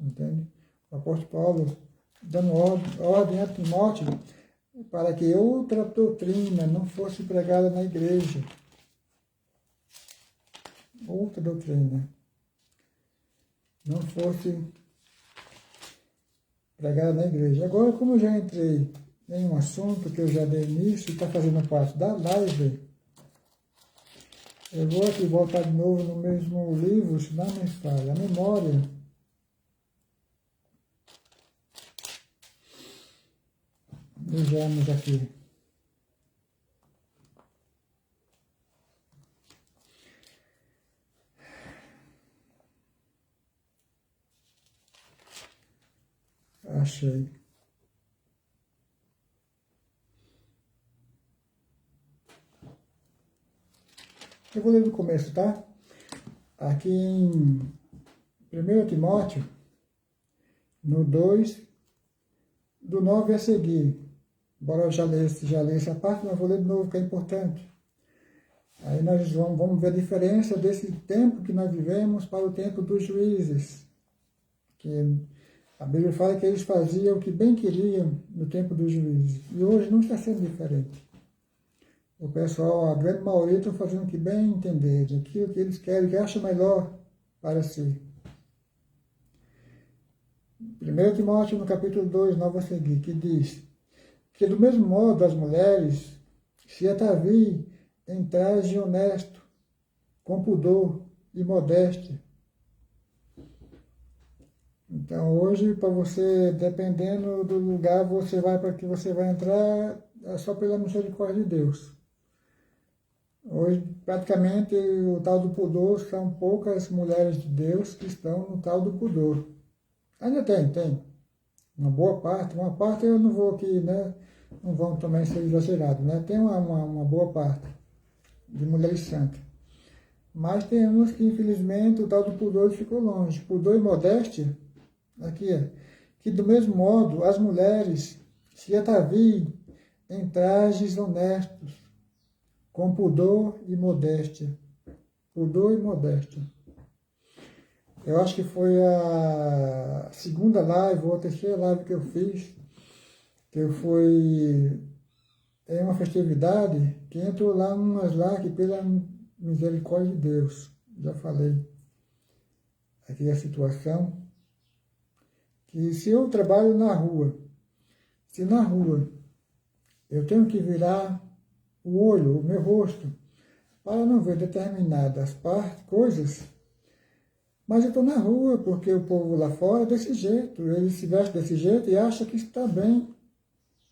Entende? O apóstolo Paulo dando ordem a Timóteo para que outra doutrina não fosse pregada na igreja. Outra doutrina não fosse pregada na igreja. Agora, como eu já entrei em um assunto que eu já dei início e está fazendo parte da live, eu vou aqui voltar de novo no mesmo livro, se não me falha, a memória. Vejamos aqui. Achei. Eu vou ler do começo, tá? Aqui em 1 Timóteo, no 2, do 9 a seguir. Embora eu já leia essa parte, mas vou ler de novo, que é importante. Aí nós vamos ver a diferença desse tempo que nós vivemos para o tempo dos juízes. Que a Bíblia fala que eles faziam o que bem queriam no tempo dos juízes. E hoje não está sendo diferente. O pessoal, a grande maioria, estão fazendo o que bem entender, aquilo que eles querem, que acham melhor para si. 1 Timóteo, no capítulo 2, 9 a seguir, que diz que do mesmo modo as mulheres se ataviem em traje honesto, com pudor e modéstia. Então hoje, para você, dependendo do lugar para que você vai entrar, é só pela misericórdia de Deus. Hoje, praticamente, o tal do pudor, são poucas mulheres de Deus que estão no tal do pudor. Ainda tem. Uma parte eu não vou aqui, né? Não vão também ser exagerados, né? Tem uma boa parte de mulheres santas. Mas tem umas que, infelizmente, o tal do pudor ficou longe. Pudor e modéstia, aqui que do mesmo modo as mulheres se ataviem em trajes honestos, com pudor e modéstia. Pudor e modéstia. Eu acho que foi a segunda live ou a terceira live que eu fiz, que eu fui em uma festividade, que entrou lá umas lá que pela misericórdia de Deus, já falei aqui a situação, que se eu trabalho na rua, se na rua eu tenho que virar o olho, o meu rosto, para não ver determinadas coisas, mas eu estou na rua porque o povo lá fora é desse jeito, eles se vestem desse jeito e acham que está bem,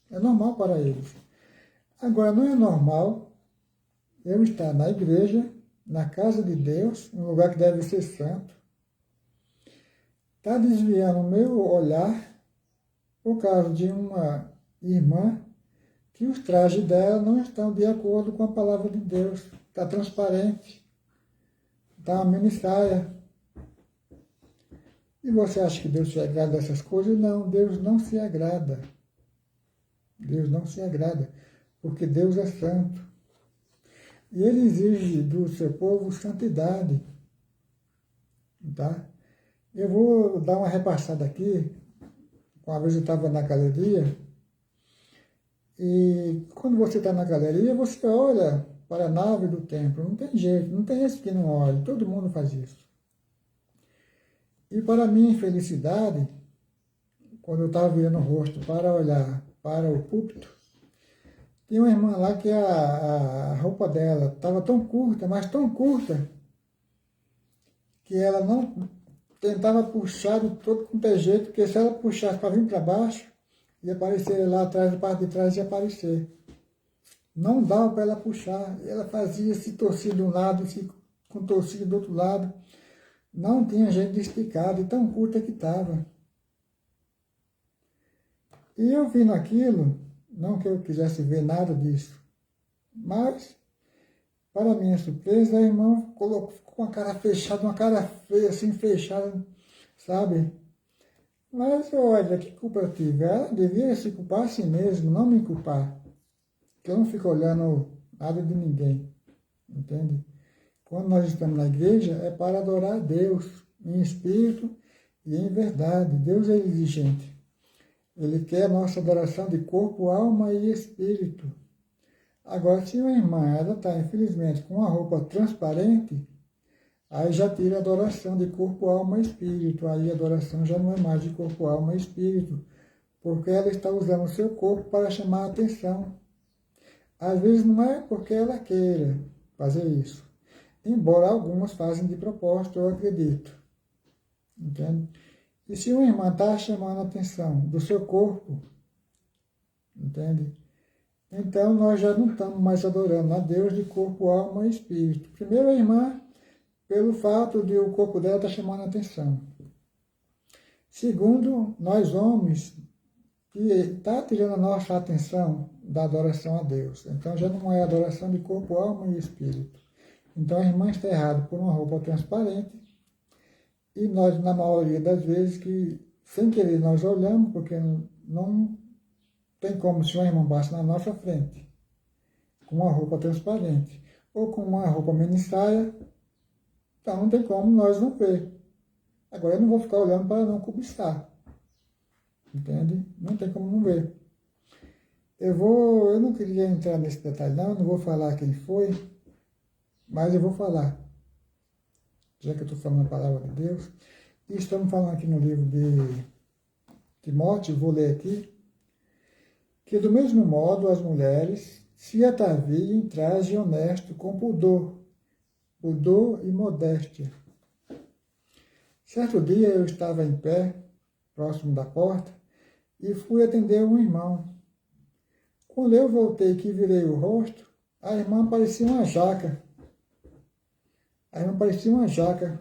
é normal para eles. Agora, não é normal eu estar na igreja, na casa de Deus, um lugar que deve ser santo, está desviando o meu olhar por causa de uma irmã que os trajes dela não estão de acordo com a palavra de Deus. Está transparente. Está uma mini saia. E você acha que Deus se agrada dessas coisas? Não, Deus não se agrada. Deus não se agrada, porque Deus é santo. E Ele exige do seu povo santidade. Tá? Eu vou dar uma repassada aqui. Uma vez eu estava na galeria, e quando você está na galeria, você olha para a nave do templo. Não tem jeito, não tem esse que não olhe, todo mundo faz isso. E para minha infelicidade, quando eu estava virando o rosto para olhar para o púlpito, tinha uma irmã lá que a roupa dela estava tão curta, mas tão curta, que ela não tentava puxar de todo quanto é jeito, porque se ela puxasse para vir para baixo, ia aparecer lá atrás, a parte de trás ia aparecer. Não dava para ela puxar. Ela fazia se torcer de um lado, se contorcia do outro lado. Não tinha jeito de esticar, de tão curta que estava. E eu vendo aquilo, não que eu quisesse ver nada disso, mas, para minha surpresa, a irmã ficou com a cara fechada, uma cara feia, assim, fechada, sabe? Mas, olha, que culpa eu tive? Ela devia se culpar a si mesma, não me culpar. Porque eu não fico olhando nada de ninguém, entende? Quando nós estamos na igreja, é para adorar a Deus, em espírito e em verdade. Deus é exigente. Ele quer a nossa adoração de corpo, alma e espírito. Agora, se uma irmã, ela está, infelizmente, com uma roupa transparente, aí já tira a adoração de corpo, alma e espírito. Aí a adoração já não é mais de corpo, alma e espírito, porque ela está usando o seu corpo para chamar a atenção. Às vezes não é porque ela queira fazer isso, embora algumas fazem de propósito, eu acredito. Entende? E se uma irmã está chamando a atenção do seu corpo, entende? Então nós já não estamos mais adorando a Deus de corpo, alma e espírito. Primeiro a irmã, pelo fato de o corpo dela estar chamando a atenção. Segundo, nós homens, que está tirando a nossa atenção da adoração a Deus. Então já não é adoração de corpo, alma e espírito. Então a irmã está errada por uma roupa transparente, e nós, na maioria das vezes, que sem querer nós olhamos, porque não tem como se uma irmã passa na nossa frente com uma roupa transparente ou com uma roupa mini saia, então não tem como nós não ver. Agora eu não vou ficar olhando para não cobiçar, entende? Não tem como não ver. Eu não queria entrar nesse detalhe não vou falar quem foi, mas eu vou falar, já que eu estou falando a palavra de Deus. E estamos falando aqui no livro de Timóteo, vou ler aqui, que do mesmo modo as mulheres se ataviem em traje honesto com pudor e modéstia. Certo dia eu estava em pé, próximo da porta, e fui atender um irmão. Quando eu voltei que virei o rosto, a irmã parecia uma jaca. A irmã parecia uma jaca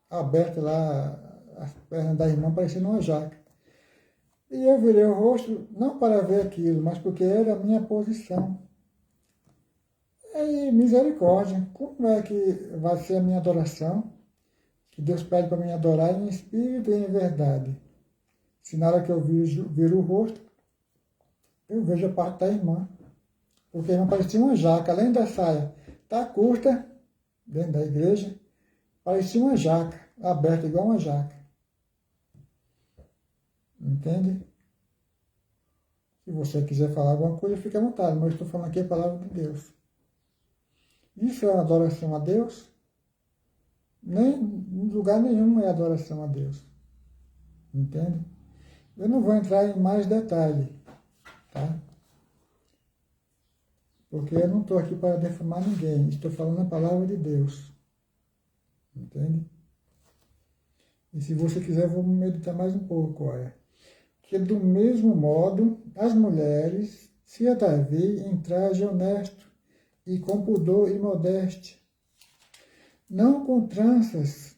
aberta lá, as pernas da irmã parecendo uma jaca. E eu virei o rosto, não para ver aquilo, mas porque era a minha posição. E misericórdia, como é que vai ser a minha adoração? Que Deus pede para mim adorar em espírito e em verdade. Se na hora que eu viro o rosto, eu vejo a parte da irmã. Porque a irmã parecia uma jaca, além da saia tá curta, dentro da igreja, parecia uma jaca, aberta igual uma jaca. Entende? Se você quiser falar alguma coisa, fique à vontade, mas eu estou falando aqui a palavra de Deus. Isso é adoração a Deus? Nem em lugar nenhum é adoração a Deus. Entende? Eu não vou entrar em mais detalhe, tá? Porque eu não estou aqui para defamar ninguém, estou falando a palavra de Deus. Entende? E se você quiser, eu vou meditar mais um pouco, olha. Que do mesmo modo, as mulheres se ataviem em traje honesto e com pudor e modéstia, não com tranças.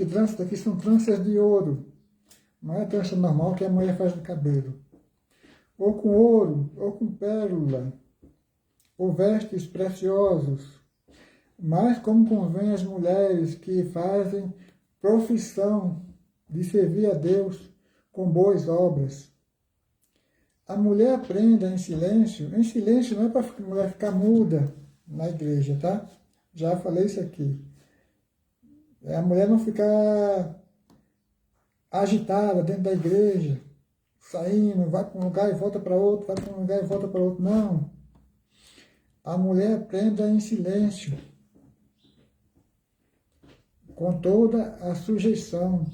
Tranças aqui são tranças de ouro, não é trança normal que a mulher faz no cabelo. Ou com ouro, ou com pérola, ou vestes preciosos, mas como convém às mulheres que fazem profissão de servir a Deus com boas obras. A mulher aprenda em silêncio não é para a mulher ficar muda na igreja, tá? Já falei isso aqui. É a mulher não ficar agitada dentro da igreja, saindo, vai para um lugar e volta para outro, vai para um lugar e volta para outro. Não. A mulher aprenda em silêncio, com toda a sujeição.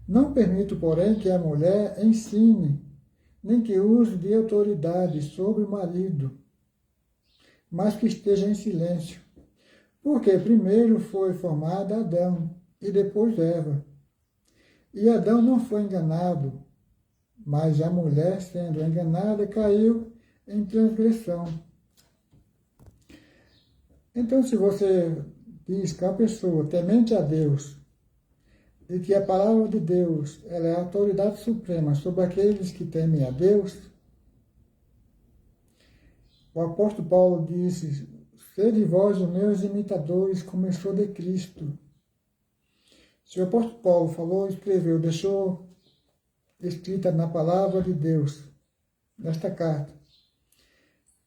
Não permito, porém, que a mulher ensine, nem que use de autoridade sobre o marido, mas que esteja em silêncio. Porque primeiro foi formada Adão e depois Eva. E Adão não foi enganado, mas a mulher, sendo enganada, caiu em transgressão. Então, se você diz que a pessoa temente a Deus e que a palavra de Deus ela é a autoridade suprema sobre aqueles que temem a Deus, o apóstolo Paulo disse: sede vós os meus imitadores, como eu sou de Cristo. Se o apóstolo Paulo falou, escreveu, deixou escrita na palavra de Deus, nesta carta,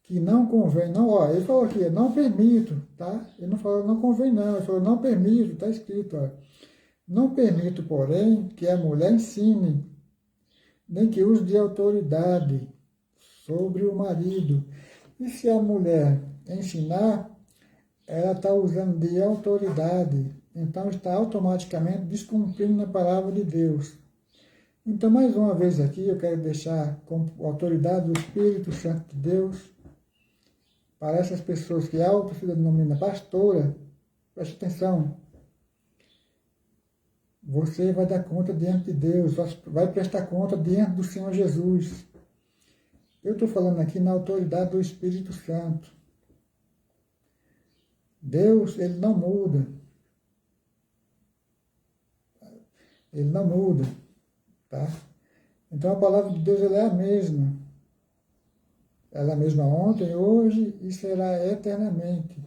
que não convém, não, ó, ele falou aqui, não permito, tá? Ele não falou não convém não, ele falou não permito, está escrito, ó. Não permito, porém, que a mulher ensine, nem que use de autoridade sobre o marido. E se a mulher ensinar, ela está usando de autoridade, então está automaticamente descumprindo a palavra de Deus. Então, mais uma vez aqui, eu quero deixar com a autoridade do Espírito Santo de Deus, para essas pessoas que auto se denominam pastora, preste atenção, você vai dar conta diante de Deus, vai prestar conta diante do Senhor Jesus. Eu estou falando aqui na autoridade do Espírito Santo. Deus, ele não muda. Ele não muda, tá? Então a palavra de Deus ela é a mesma. Ela é a mesma ontem, hoje e será eternamente.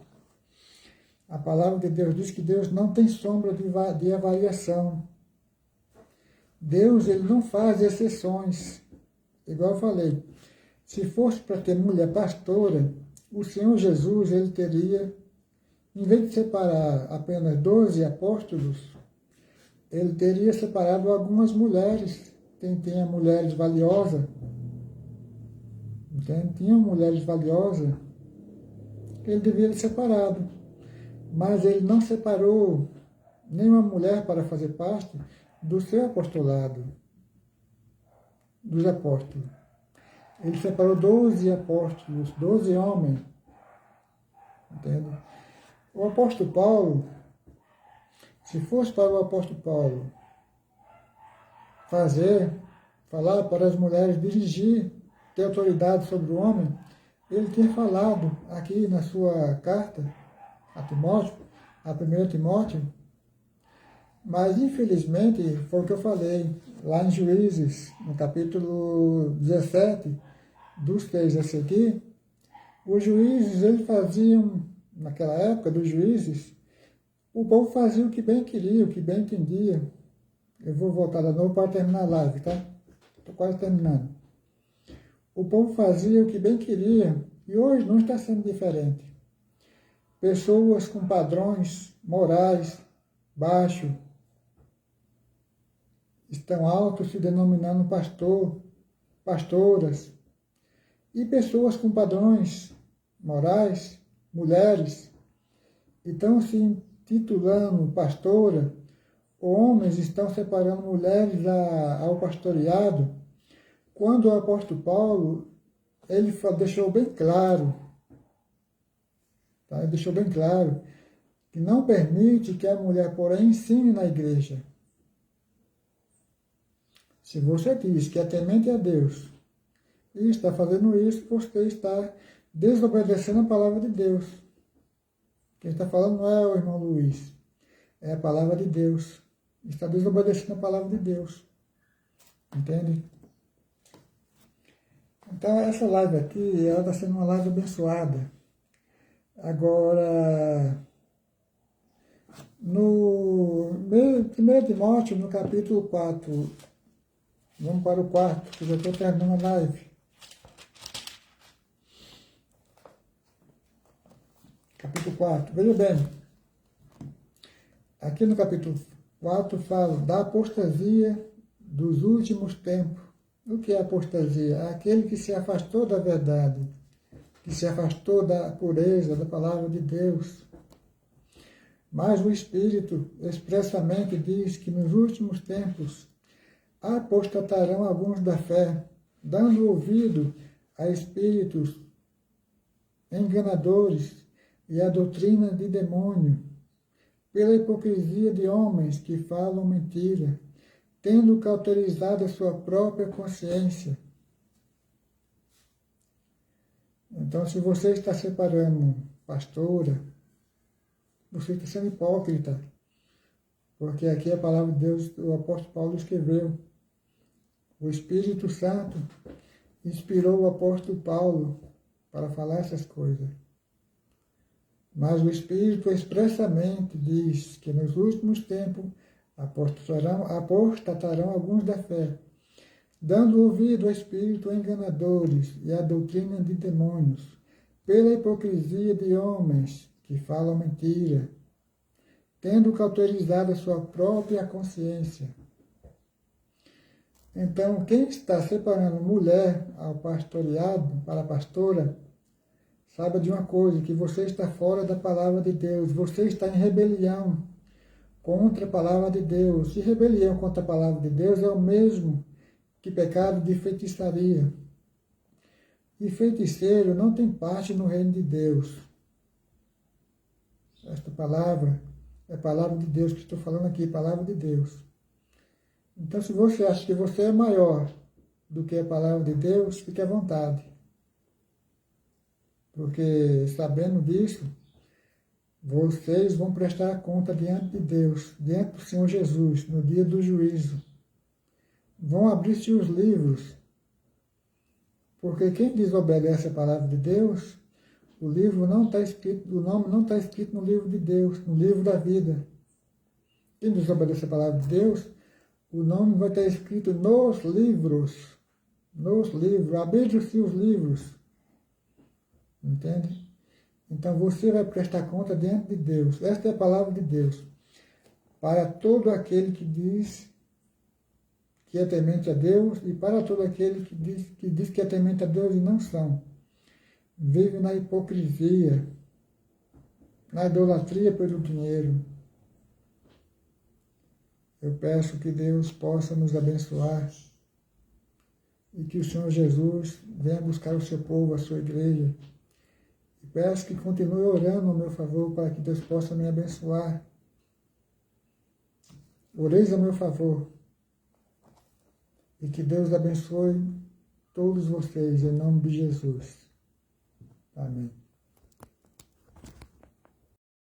A palavra de Deus diz que Deus não tem sombra de avaliação. Deus ele não faz exceções. Igual eu falei, se fosse para ter mulher pastora, o Senhor Jesus ele teria, em vez de separar apenas 12 apóstolos, ele teria separado algumas mulheres. Tinha mulheres valiosas. Tinha mulheres valiosas. Ele devia ter separado. Mas ele não separou nenhuma mulher para fazer parte do seu apostolado, dos apóstolos. Ele separou 12 apóstolos, 12 homens. Entende? O apóstolo Paulo, se fosse para o apóstolo Paulo falar para as mulheres, dirigir, ter autoridade sobre o homem, ele tinha falado aqui na sua carta a Timóteo, a 1 Timóteo, mas infelizmente foi o que eu falei lá em Juízes, no capítulo 17, dos 3 a seguir, os juízes, eles faziam, naquela época dos juízes, o povo fazia o que bem queria, o que bem entendia. Eu vou voltar de novo para terminar a live, tá? Estou quase terminando. O povo fazia o que bem queria, e hoje não está sendo diferente. Pessoas com padrões morais baixos estão altos se denominando pastoras, e pessoas com padrões morais, mulheres, estão se intitulando pastora, homens estão separando mulheres ao pastoreado, quando o apóstolo Paulo, ele deixou bem claro, tá? Ele deixou bem claro que não permite que a mulher, porém, ensine na igreja. Se você diz que é temente a Deus e está fazendo isso, você está desobedecendo a palavra de Deus. Quem está falando não é o irmão Luiz, é a palavra de Deus. Está desobedecendo a palavra de Deus. Entende? Então, essa live aqui, ela está sendo uma live abençoada. Agora, No 1 Timóteo, no capítulo 4, vamos para o 4, que já estou terminando a live. Capítulo 4, veja bem, aqui no capítulo 4 fala da apostasia dos últimos tempos. O que é apostasia? É aquele que se afastou da verdade, que se afastou da pureza da palavra de Deus. Mas o Espírito expressamente diz que nos últimos tempos apostatarão alguns da fé, dando ouvido a espíritos enganadores e a doutrina de demônio, pela hipocrisia de homens que falam mentira, tendo cauterizado a sua própria consciência. Então, se você está separando pastora, você está sendo hipócrita, porque aqui a palavra de Deus, o apóstolo Paulo escreveu. O Espírito Santo inspirou o apóstolo Paulo para falar essas coisas. Mas o Espírito expressamente diz que nos últimos tempos apostatarão alguns da fé, dando ouvido a espíritos enganadores e à doutrina de demônios, pela hipocrisia de homens que falam mentira, tendo cauterizado a sua própria consciência. Então, quem está separando mulher ao pastoreado, para a pastora, saiba de uma coisa, que você está fora da palavra de Deus, você está em rebelião contra a palavra de Deus. E rebelião contra a palavra de Deus é o mesmo que pecado de feitiçaria. E feiticeiro não tem parte no reino de Deus. Esta palavra é a palavra de Deus que estou falando aqui, palavra de Deus. Então, se você acha que você é maior do que a palavra de Deus, fique à vontade. Porque, sabendo disso, vocês vão prestar conta diante de Deus, diante do Senhor Jesus, no dia do juízo. Vão abrir-se os livros. Porque quem desobedece a palavra de Deus, o livro não está escrito, o nome não está escrito no livro de Deus, no livro da vida. Quem desobedece a palavra de Deus, o nome vai estar escrito nos livros. Nos livros. Abrir-se os livros. Entende? Então você vai prestar conta diante de Deus. Esta é a palavra de Deus. Para todo aquele que diz que é temente a Deus e para todo aquele que diz que é temente a Deus e não são. Vive na hipocrisia, na idolatria pelo dinheiro. Eu peço que Deus possa nos abençoar e que o Senhor Jesus venha buscar o seu povo, a sua igreja. E peço que continue orando ao meu favor para que Deus possa me abençoar. Oreis a meu favor. E que Deus abençoe todos vocês, em nome de Jesus. Amém.